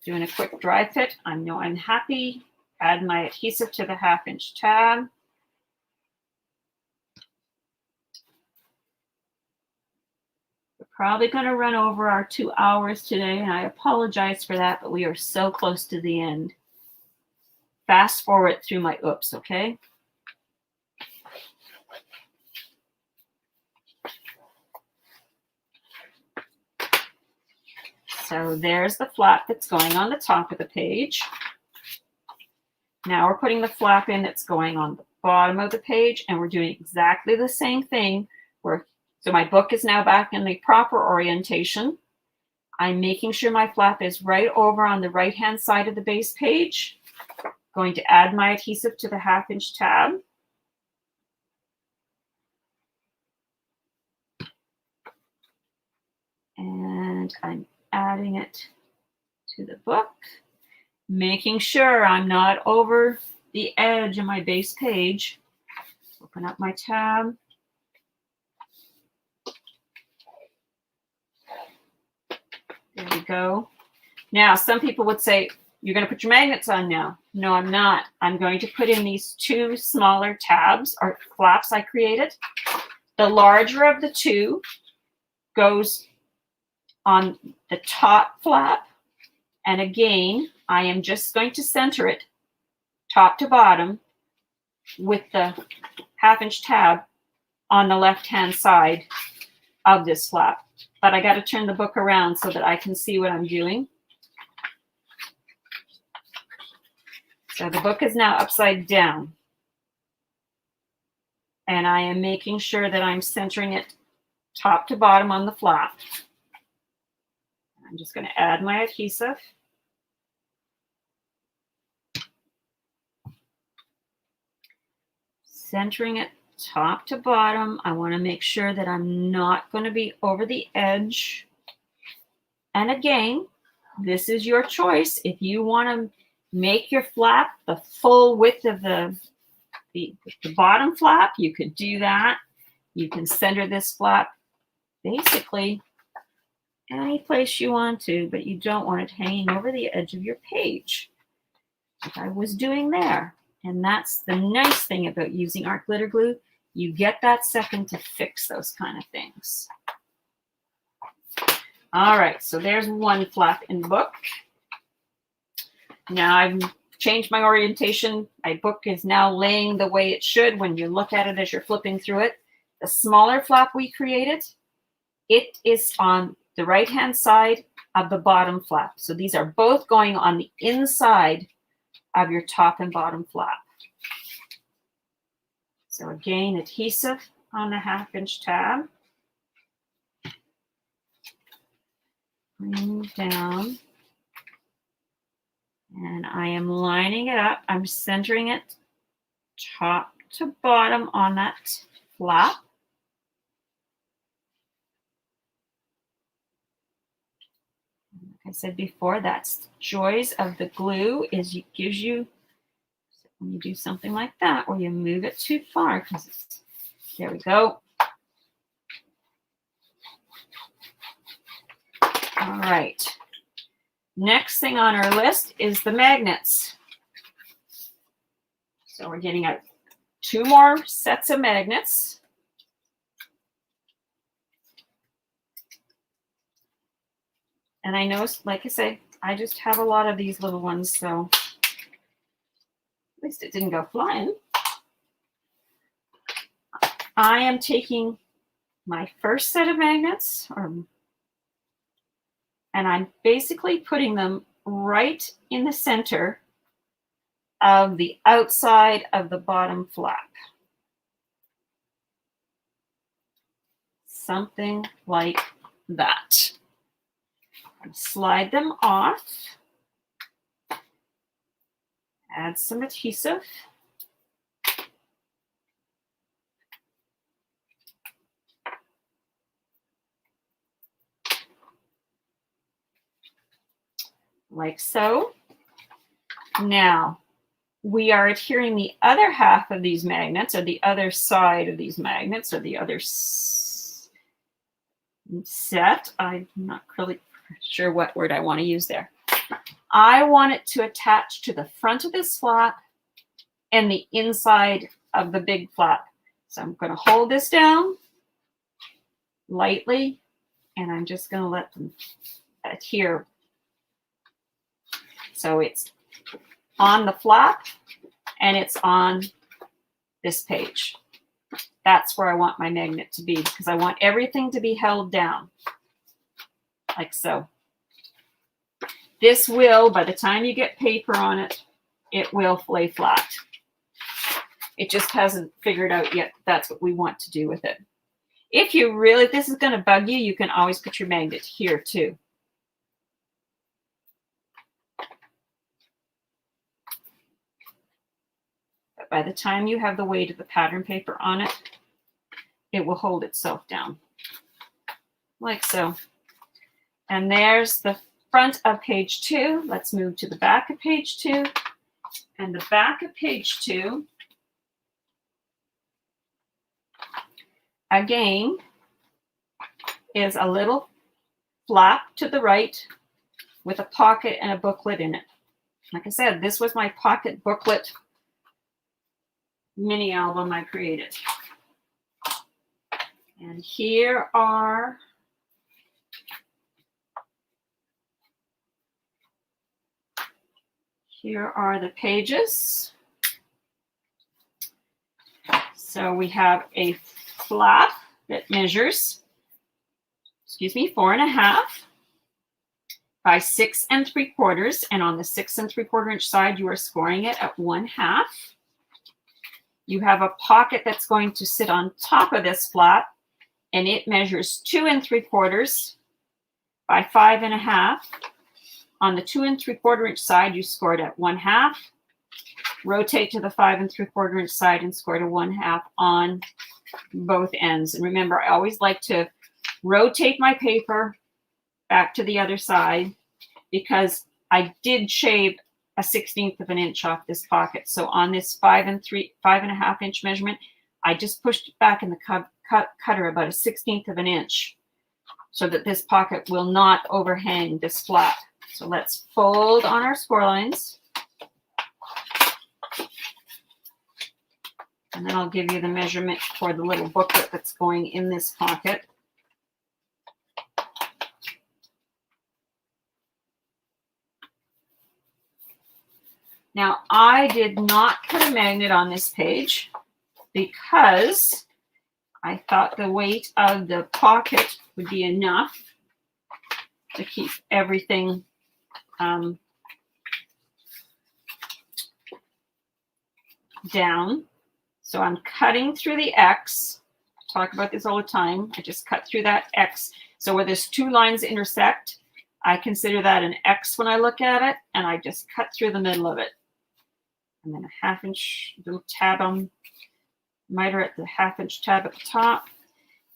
Doing a quick dry fit. I know I'm happy. Add my adhesive to the 1/2 inch tab. We're probably going to run over our 2 hours today, and I apologize for that, but we are so close to the end. Fast forward through my oops, okay? So there's the flap that's going on the top of the page. Now we're putting the flap in that's going on the bottom of the page, and we're doing exactly the same thing. So my book is now back in the proper orientation. I'm making sure my flap is right over on the right-hand side of the base page. Going to add my adhesive to the 1/2 inch tab. And I'm adding it to the book, making sure I'm not over the edge of my base page. Open up my tab. There we go. Now, some people would say, you're going to put your magnets on now. No, I'm not. I'm going to put in these 2 smaller tabs or flaps I created. The larger of the 2 goes on the top flap. And again, I am just going to center it top to bottom with the 1/2 inch tab on the left-hand side of this flap. But I got to turn the book around so that I can see what I'm doing. So the book is now upside down. And I am making sure that I'm centering it top to bottom on the flap. I'm just going to add my adhesive. centering it top to bottom. I want to make sure that I'm not going to be over the edge. And again, this is your choice. If you want to make your flap the full width of the bottom flap, you could do that. You can center this flap basically any place you want to, but you don't want it hanging over the edge of your page, like I was doing there. And that's the nice thing about using art glitter glue. You get that second to fix those kind of things. All right, so there's one flap in the book. Now I've changed my orientation. My book is now laying the way it should when you look at it as you're flipping through it. The smaller flap we created, it is on the right-hand side of the bottom flap. So these are both going on the inside of your top and bottom flap. So again, adhesive on the 1/2" tab. Bring down. And I am lining it up. I'm centering it top to bottom on that flap. Like I said before, that's the joys of the glue, is it gives you, when you do something like that, or you move it too far, because it's, there we go. All right. Next thing on our list is the magnets. So we're getting out 2 more sets of magnets. And I know, like I say, I just have a lot of these little ones, so at least it didn't go flying. I am taking my first set of magnets, and I'm basically putting them right in the center of the outside of the bottom flap. Something like that. Slide them off. Add some adhesive. Like so. Now, we are adhering the other half of these magnets, or the other side of these magnets, or the other set. I'm not really sure what word I want to use there. I want it to attach to the front of this flap and the inside of the big flap. So I'm going to hold this down lightly, and I'm just going to let them adhere. So it's on the flap and it's on this page. That's where I want my magnet to be, because I want everything to be held down, like so. This will, by the time you get paper on it, it will lay flat. It just hasn't figured out yet that's what we want to do with it. If you really, if this is going to bug you, you can always put your magnet here too. But by the time you have the weight of the pattern paper on it, it will hold itself down, like so. And there's the front of page 2. Let's move to the back of page 2. And the back of page 2, again, is a little flap to the right with a pocket and a booklet in it. Like I said, this was my pocket booklet mini album I created. And here are the pages. So we have a flap that measures, 4.5 by 6 3/4, and on the 6 3/4 inch side, you are scoring it at 1/2. You have a pocket that's going to sit on top of this flap, and it measures 2 3/4 by 5.5. On the 2 3/4 inch side, you scored at 1/2. rotate to the 5 3/4 inch side and score to 1/2 on both ends. And remember, I always like to rotate my paper back to the other side because I did shave a 1/16 of an inch off this pocket. So on this 5 1/2 inch measurement, I just pushed it back in the cutter about a 1/16 of an inch so that this pocket will not overhang this flap. So let's fold on our score lines. And then I'll give you the measurement for the little booklet that's going in this pocket. Now, I did not put a magnet on this page because I thought the weight of the pocket would be enough to keep everything down. So I'm cutting through the X. I talk about this all the time. I just cut through that X. So where there's two lines intersect, I consider that an X when I look at it, and I just cut through the middle of it. And then a 1/2 inch little tab on miter at the 1/2 inch tab at the top,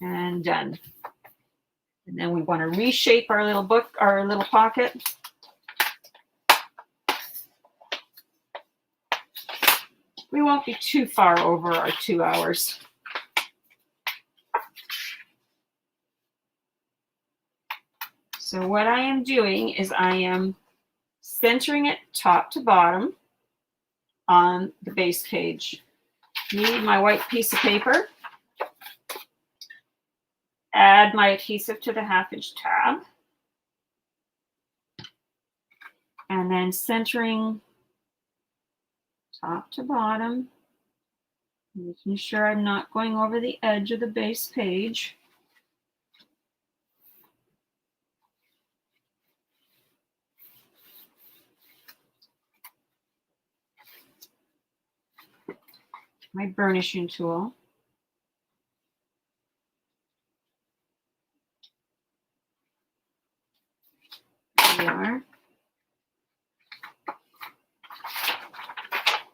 and done. And then we want to reshape our little pocket. We won't be too far over our 2 hours. So what I am doing is I am centering it top to bottom on the base page. Need my white piece of paper. Add my adhesive to the 1/2 inch tab. And then centering top to bottom, making sure I'm not going over the edge of the base page. My burnishing tool. There we are.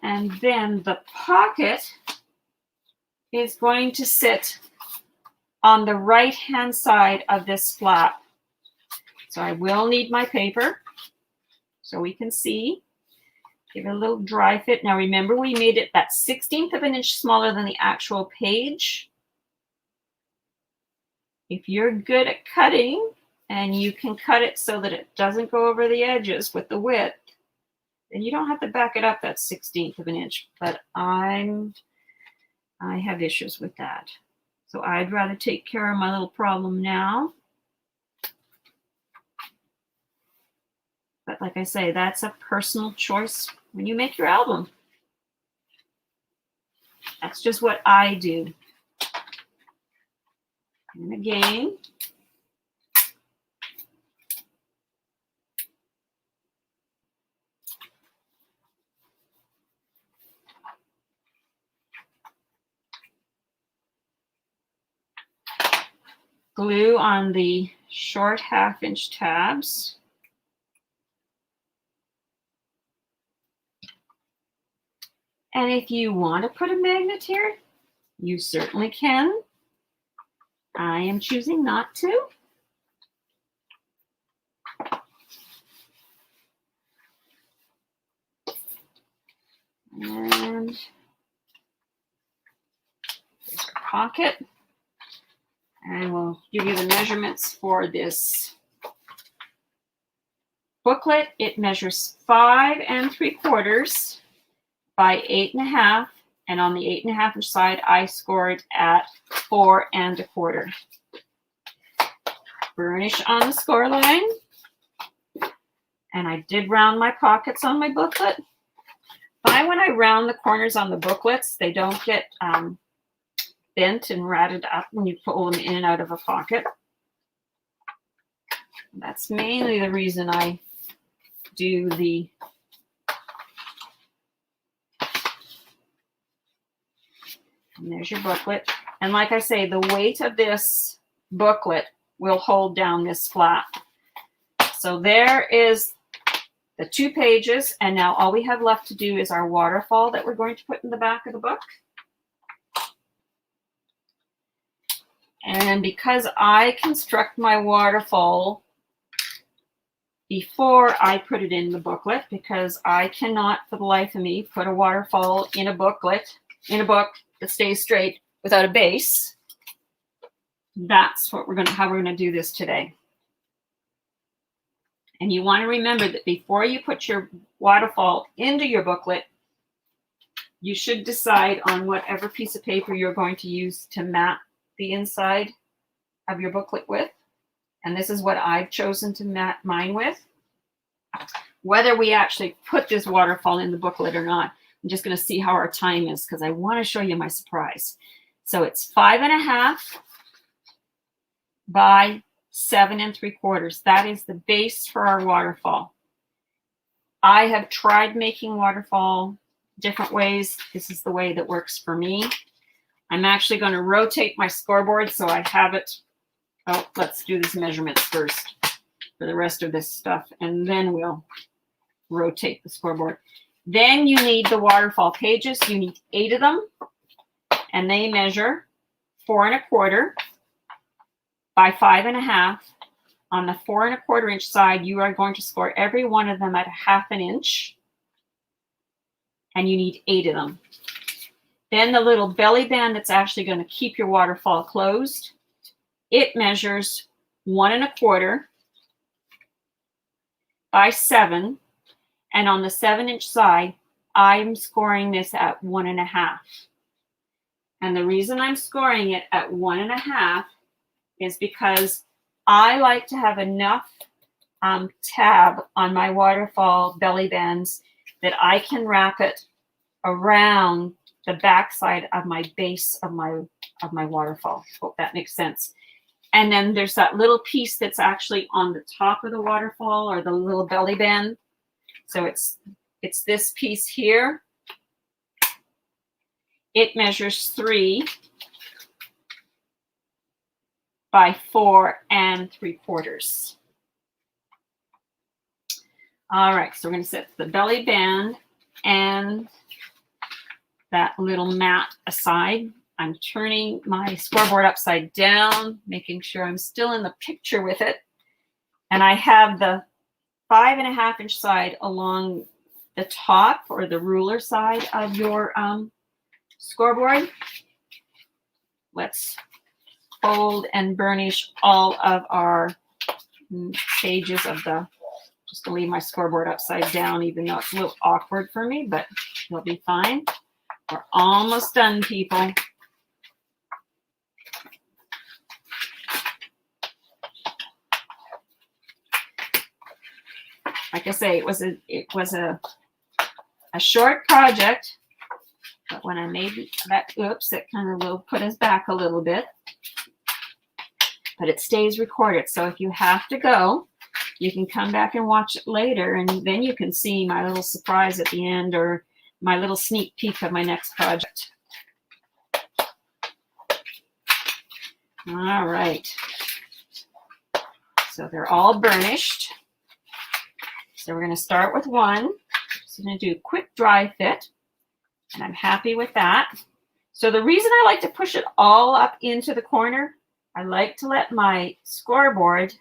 And then the pocket is going to sit on the right-hand side of this flap. So I will need my paper so we can see. Give it a little dry fit. Now remember, we made it that 1/16 of an inch smaller than the actual page. If you're good at cutting and you can cut it so that it doesn't go over the edges with the width, then you don't have to back it up that 1/16 of an inch. But I have issues with that. So I'd rather take care of my little problem now. But like I say, that's a personal choice when you make your album. That's just what I do. And again, glue on the short 1/2 inch tabs. And if you want to put a magnet here, you certainly can. I am choosing not to. And there's our pocket. And we'll give you the measurements for this booklet. It measures 5 3/4 by 8 1/2, and on the 8 1/2 inch side, I scored at 4 1/4. Burnish on the score line, and I did round my pockets on my booklet. When I round the corners on the booklets, they don't get bent and ratted up when you pull them in and out of a pocket. That's mainly the reason I do the and there's your booklet. And like I say, the weight of this booklet will hold down this flap. So there is the 2 pages, and now all we have left to do is our waterfall that we're going to put in the back of the book. And because I construct my waterfall before I put it in the booklet, because I cannot for the life of me put a waterfall in a booklet, in a book that stays straight without a base, that's what how we're going to do this today. And you want to remember that before you put your waterfall into your booklet, you should decide on whatever piece of paper you're going to use to mat the inside of your booklet with. And this is what I've chosen to mat mine with. Whether we actually put this waterfall in the booklet or not, I'm just going to see how our time is because I want to show you my surprise. So it's 5.5 by 7 3/4. That is the base for our waterfall. I have tried making waterfall different ways. This is the way that works for me. I'm actually going to rotate my scoreboard so I have it. Oh, let's do these measurements first for the rest of this stuff, and then we'll rotate the scoreboard. Then you need the waterfall pages. You need 8 of them, and they measure 4 1/4 by 5.5. On the 4 1/4 inch side, you are going to score every one of them at 1/2 inch, and you need 8 of them. Then the little belly band that's actually going to keep your waterfall closed, it measures 1 1/4 by 7, and on the 7 inch side, I'm scoring this at 1 1/2. And the reason I'm scoring it at 1 1/2 is because I like to have enough tab on my waterfall belly bands that I can wrap it around the backside of my base of my waterfall. Hope that makes sense. And then there's that little piece that's actually on the top of the waterfall, or the little belly band. So it's this piece here. It measures 3 by 4 3/4. All right, so we're going to set the belly band and that little mat aside. I'm turning my scoreboard upside down, making sure I'm still in the picture with it. And I have the 5.5 inch side along the top, or the ruler side of your scoreboard. Let's fold and burnish all of our pages of the, just to leave my scoreboard upside down, even though it's a little awkward for me, but it'll be fine. We're almost done, people. Like I say, it was a short project, but when I made that, oops, it kind of put us back a little bit. But it stays recorded, so if you have to go, you can come back and watch it later, and then you can see my little surprise at the end, or my little sneak peek of my next project. All right. So they're all burnished. So we're going to start with one. So I'm going to do a quick dry fit, and I'm happy with that. So the reason I like to push it all up into the corner, I like to let my scoreboard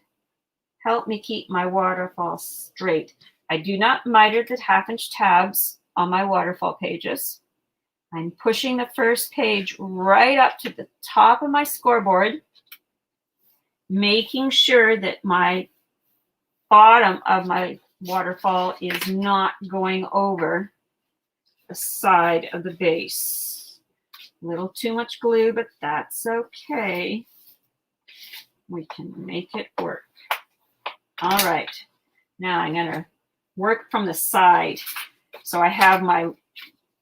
help me keep my waterfall straight. I do not miter the 1/2 inch tabs on my waterfall pages. I'm pushing the first page right up to the top of my scoreboard, making sure that my bottom of my waterfall is not going over the side of the base. A little too much glue, but that's okay. We can make it work. All right, now I'm going to work from the side. So I have my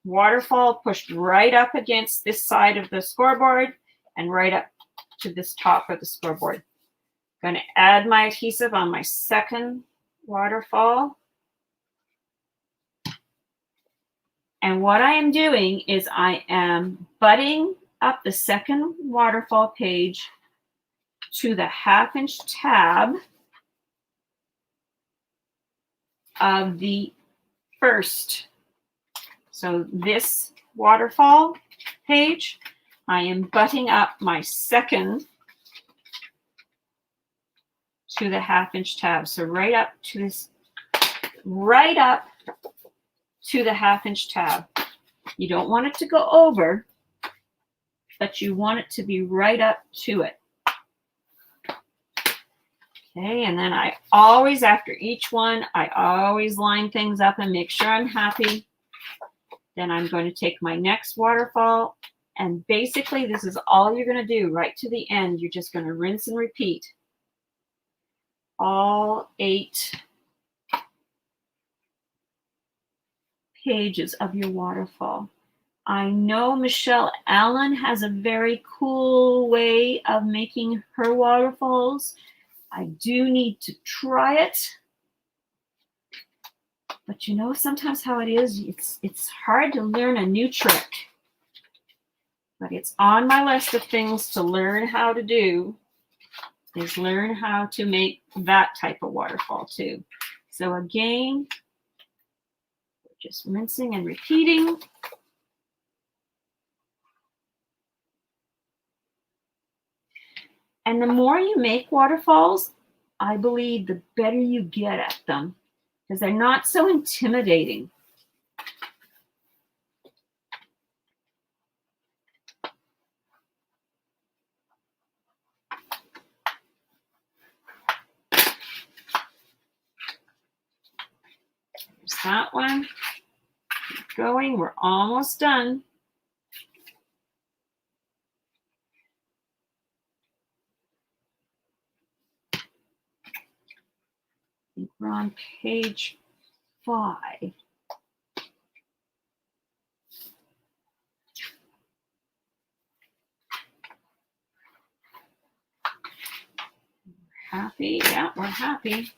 waterfall pushed right up against this side of the scoreboard and right up to this top of the scoreboard. I'm going to add my adhesive on my second waterfall. And what I am doing is I am butting up the second waterfall page to the 1/2 inch tab. of the first. So this waterfall page, I am butting up my second to the 1/2-inch tab. So right up to this, right up to the 1/2-inch tab. You don't want it to go over, but you want it to be right up to it. Okay, and then I always, after each one, I always line things up and make sure I'm happy. Then I'm going to take my next waterfall, and basically this is all you're going to do right to the end. You're just going to rinse and repeat all 8 pages of your waterfall. I know Michelle Allen has a very cool way of making her waterfalls. I do need to try it. But you know sometimes how it is, it's hard to learn a new trick. But it's on my list of things to learn how to do, is learn how to make that type of waterfall too. So again, we're just rinsing and repeating. And the more you make waterfalls, I believe the better you get at them, because they're not so intimidating. There's that one. Keep going. We're almost done. I think we're on page 5. Happy? Yeah, we're happy.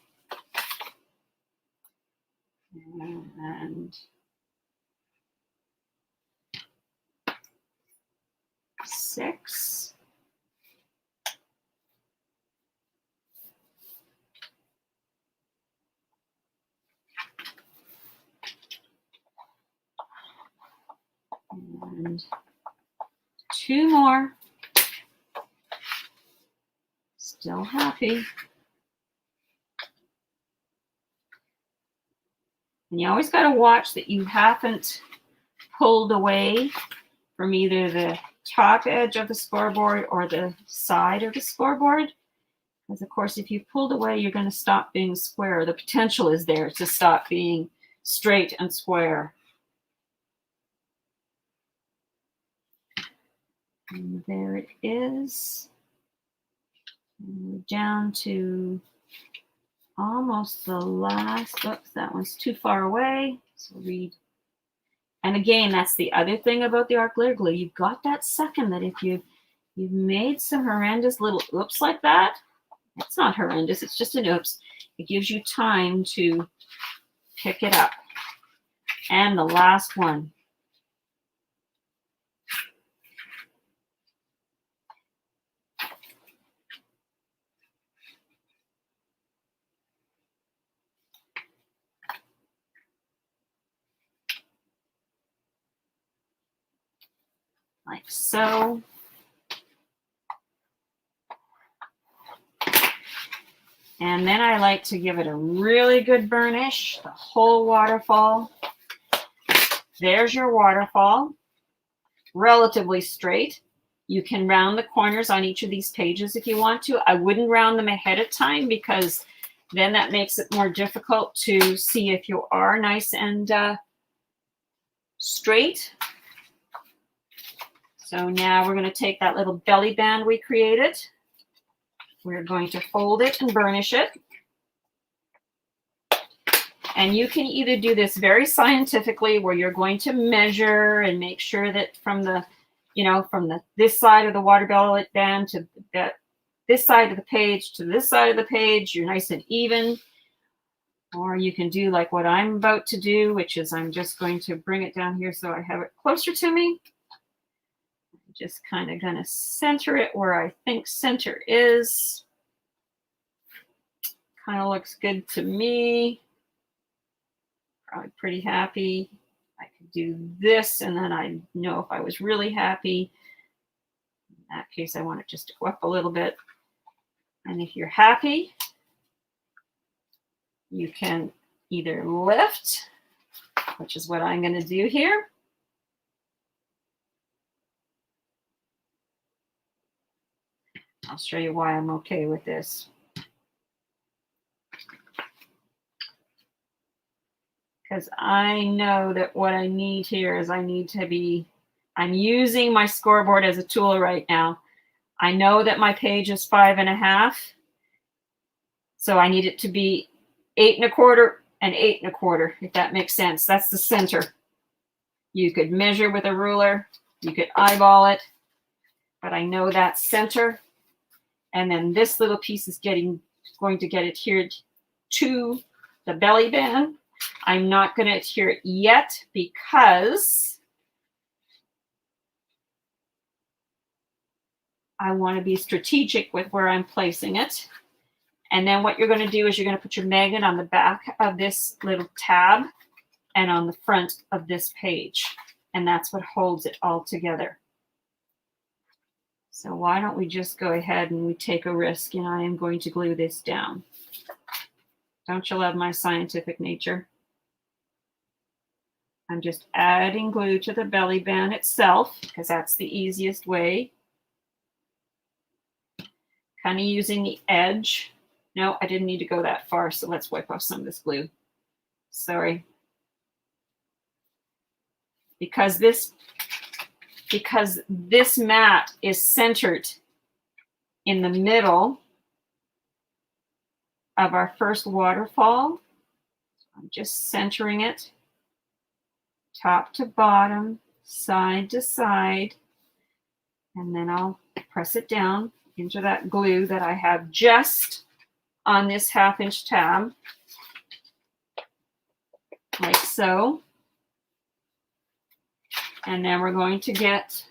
And 6. And 2 more. Still happy. And you always got to watch that you haven't pulled away from either the top edge of the scoreboard or the side of the scoreboard. Because of course, if you pulled away, you're going to stop being square. The potential is there to stop being straight and square. And there it is. And we're down to almost the last. Oops, that one's too far away. So read. And again, that's the other thing about the art glitter glue. You've got that second that if you've made some horrendous little oops like that, it's not horrendous, it's just an oops. It gives you time to pick it up. And the last one. Like so. And then I like to give it a really good burnish, the whole waterfall. There's your waterfall, relatively straight. You can round the corners on each of these pages if you want to. I wouldn't round them ahead of time because then that makes it more difficult to see if you are nice and straight. So now we're going to take that little belly band we created. We're going to fold it and burnish it. And you can either do this very scientifically where you're going to measure and make sure that from the, this side of the water belly band to this side of the page to this side of the page, you're nice and even. Or you can do like what I'm about to do, which is I'm just going to bring it down here so I have it closer to me. I'm just kind of going to center it where I think center is. Kind of looks good to me. Probably pretty happy. I could do this, and then I know if I was really happy. In that case, I want it just to go up a little bit. And if you're happy, you can either lift, which is what I'm going to do here. I'll show you why I'm okay with this. Because I know that what I need here is I'm using my scoreboard as a tool right now. I know that my page is 5.5. So I need it to be 8 1/4 and 8 1/4, if that makes sense. That's the center. You could measure with a ruler, you could eyeball it, but I know that's center. And then this little piece is going to get adhered to the belly band. I'm not going to adhere it yet because I want to be strategic with where I'm placing it. And then what you're going to do is you're going to put your magnet on the back of this little tab and on the front of this page. And that's what holds it all together. So why don't we just go ahead and we take a risk, and I am going to glue this down. Don't you love my scientific nature? I'm just adding glue to the belly band itself because that's the easiest way. Kind of using the edge. No, I didn't need to go that far, so let's wipe off some of this glue. Sorry. Because this mat is centered in the middle of our first waterfall. I'm just centering it top to bottom, side to side, and then I'll press it down into that glue that I have just on this 1/2 inch tab, like so. And then we're going to get,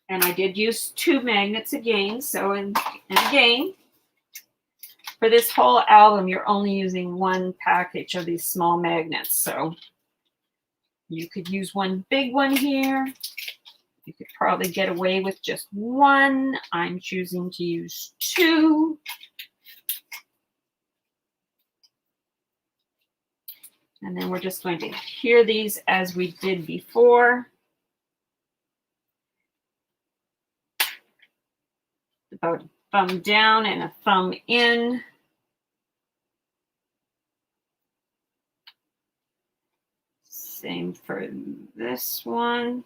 and I did use 2 magnets again, so and again, for this whole album, you're only using 1 package of these small magnets. So you could use 1 big one here. You could probably get away with just 1. I'm choosing to use 2. And then we're just going to adhere these as we did before. About a thumb down and a thumb in. Same for this one.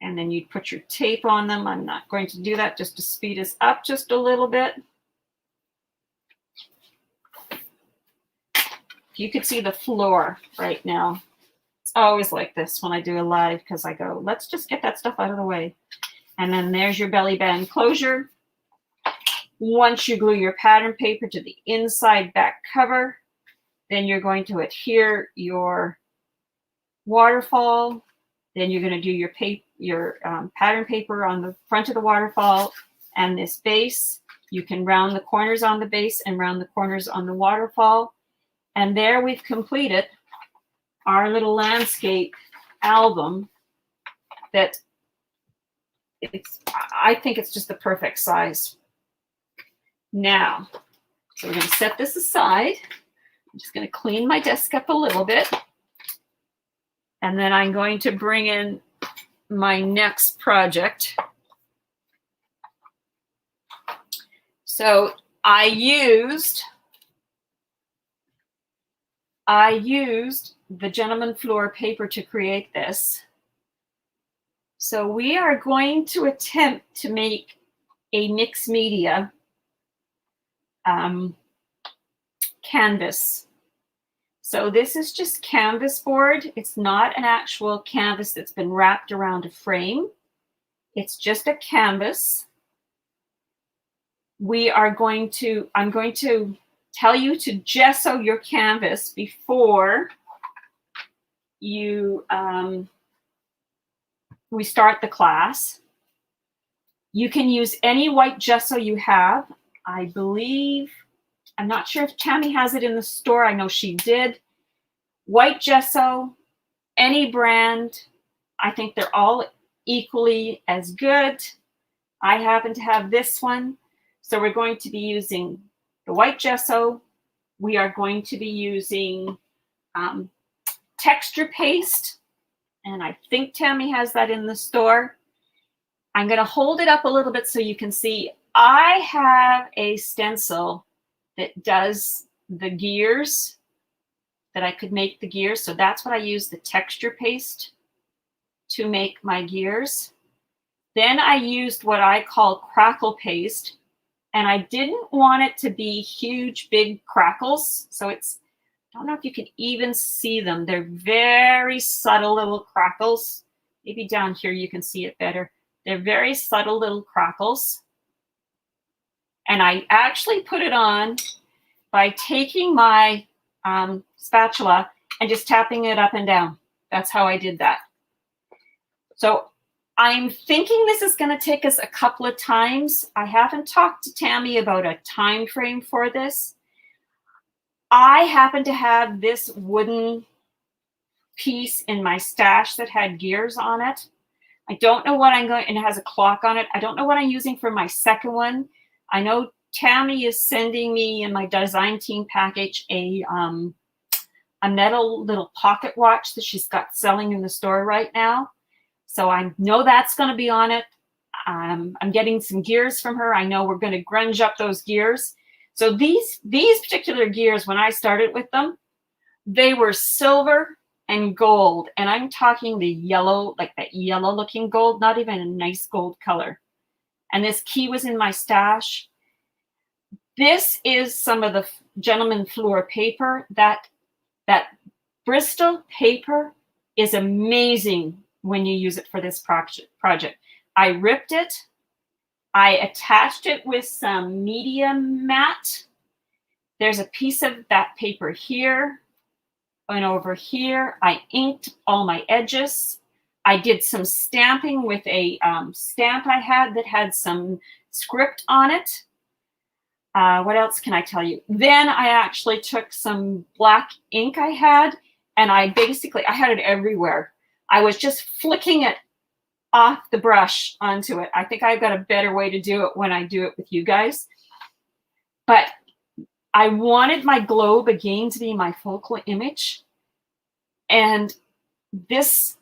And then you'd put your tape on them. I'm not going to do that just to speed us up just a little bit. You could see the Fleur right now. It's always like this when I do a live because I go, let's just get that stuff out of the way. And then there's your belly band closure. Once you glue your pattern paper to the inside back cover, then you're going to adhere your waterfall. Then you're going to do your pattern paper on the front of the waterfall and this base. You can round the corners on the base and round the corners on the waterfall. And there we've completed our little landscape album that I think it's just the perfect size. Now, so we're going to set this aside. I'm just going to clean my desk up a little bit. And then I'm going to bring in my next project. So I used the Gentleman Fleur paper to create this. So we are going to attempt to make a mixed media canvas. So this is just canvas board. It's not an actual canvas that's been wrapped around a frame. It's just a canvas. I'm going to tell you to gesso your canvas before you we start the class. You can use any white gesso you have. I believe I'm not sure if Tammy has it in the store. I know she did. White gesso, any brand. I think they're all equally as good. I happen to have this one. So we're going to be using the white gesso. We are going to be using texture paste. And I think Tammy has that in the store. I'm going to hold it up a little bit so you can see. I have a stencil that does the gears, that I could make the gears. So that's what I use, the texture paste, to make my gears. Then I used what I call Crackle Paste, and I didn't want it to be huge, big crackles. So it's, I don't know if you can even see them. They're very subtle little crackles. Maybe down here you can see it better. They're very subtle little crackles. And I actually put it on by taking my spatula and just tapping it up and down. That's how I did that. So I'm thinking this is going to take us a couple of times. I haven't talked to Tammy about a time frame for this. I happen to have this wooden piece in my stash that had gears on it. I don't know what I'm going, and it has a clock on it. I don't know what I'm using for my second one. I know Tammy is sending me in my design team package a metal little pocket watch that she's got selling in the store right now. So I know that's going to be on it. I'm getting some gears from her. I know we're going to grunge up those gears. So these particular gears, when I started with them, they were silver and gold. And I'm talking the yellow, like that yellow looking gold, not even a nice gold color. And this key was in my stash. This is some of the Gentleman Fleur paper. That Bristol paper is amazing when you use it for this project. I ripped it. I attached it with some medium matte. There's a piece of that paper here and over here. I inked all my edges. I did some stamping with a stamp I had that had some script on it. What else can I tell you? Then I actually took some black ink I had, and I had it everywhere. I was just flicking it off the brush onto it. I think I've got a better way to do it when I do it with you guys. But I wanted my globe again to be my focal image. And this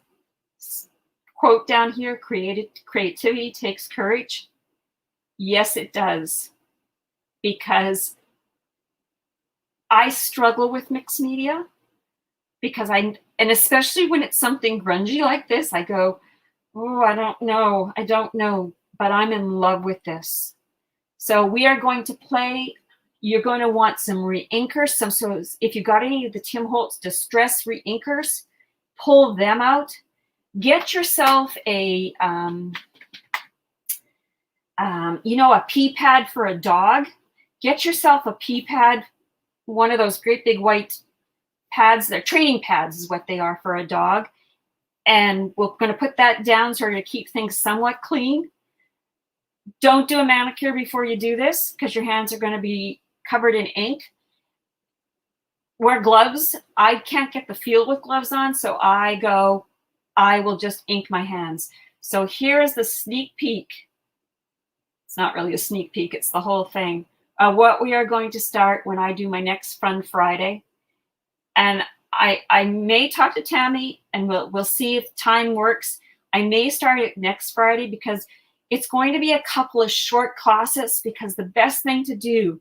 quote down here, creativity takes courage. Yes, it does. Because I struggle with mixed media. Because and especially when it's something grungy like this, I go, oh, I don't know, but I'm in love with this. So we are going to play. You're going to want some reinkers. So if you got any of the Tim Holtz Distress reinkers, pull them out. Get yourself a, a pee pad for a dog. Get yourself a pee pad, one of those great big white pads. They're training pads is what they are for a dog. And we're going to put that down so to keep things somewhat clean. Don't do a manicure before you do this because your hands are going to be covered in ink. Wear gloves. I can't get the feel with gloves on, so I will just ink my hands. So here is the sneak peek. It's not really a sneak peek, it's the whole thing. What we are going to start when I do my next Fun Friday. And I may talk to Tammy and we'll see if time works. I may start it next Friday because it's going to be a couple of short classes, because the best thing to do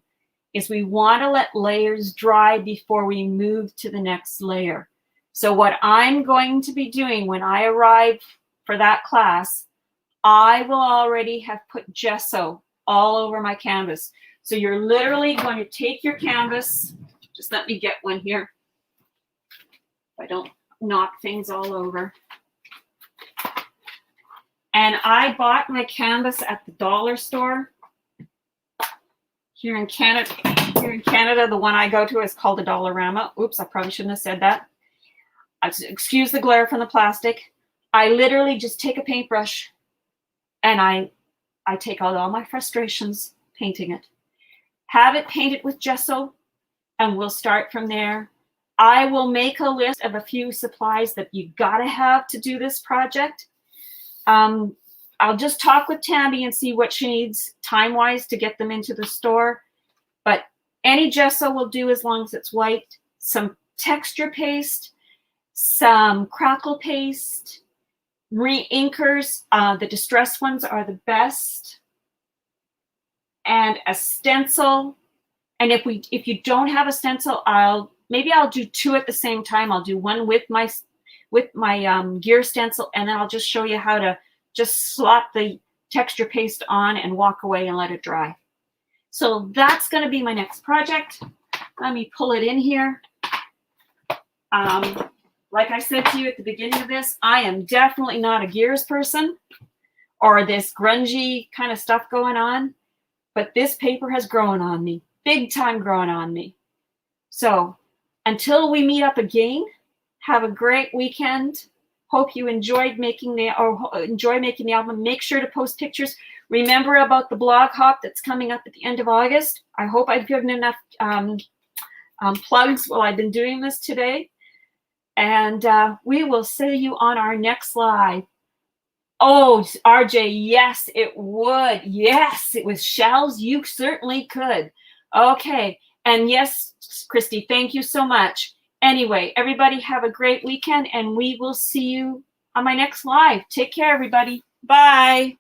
is we want to let layers dry before we move to the next layer. So what I'm going to be doing when I arrive for that class, I will already have put gesso all over my canvas. So you're literally going to take your canvas, just let me get one here, if I don't knock things all over. And I bought my canvas at the dollar store. Here in Canada, the one I go to is called a Dollarama. Oops, I probably shouldn't have said that. Excuse the glare from the plastic. I literally just take a paintbrush and I take out all my frustrations painting it. have it painted with gesso, and we'll start from there. I will make a list of a few supplies that you gotta have to do this project. I'll just talk with Tammy and see what she needs time-wise to get them into the store. But any gesso will do as long as it's white. Some texture paste, some Crackle Paste, re-inkers. The distressed ones are the best. And a stencil. And if you don't have a stencil, maybe I'll do two at the same time. I'll do one with my gear stencil, and then I'll just show you how to just slap the texture paste on and walk away and let it dry. So that's going to be my next project. Let me pull it in here. Like I said to you at the beginning of this, I am definitely not a gears person or this grungy kind of stuff going on, but this paper has grown on me, big time grown on me. So until we meet up again, have a great weekend. Hope you enjoyed making the album. Make sure to post pictures. Remember about the blog hop that's coming up at the end of August. I hope I've given enough plugs while I've been doing this today. And we will see you on our next live. Oh, RJ, yes, it would. Yes, it was shells. You certainly could. Okay. And yes, Christy, thank you so much. Anyway, everybody have a great weekend, and we will see you on my next live. Take care, everybody. Bye.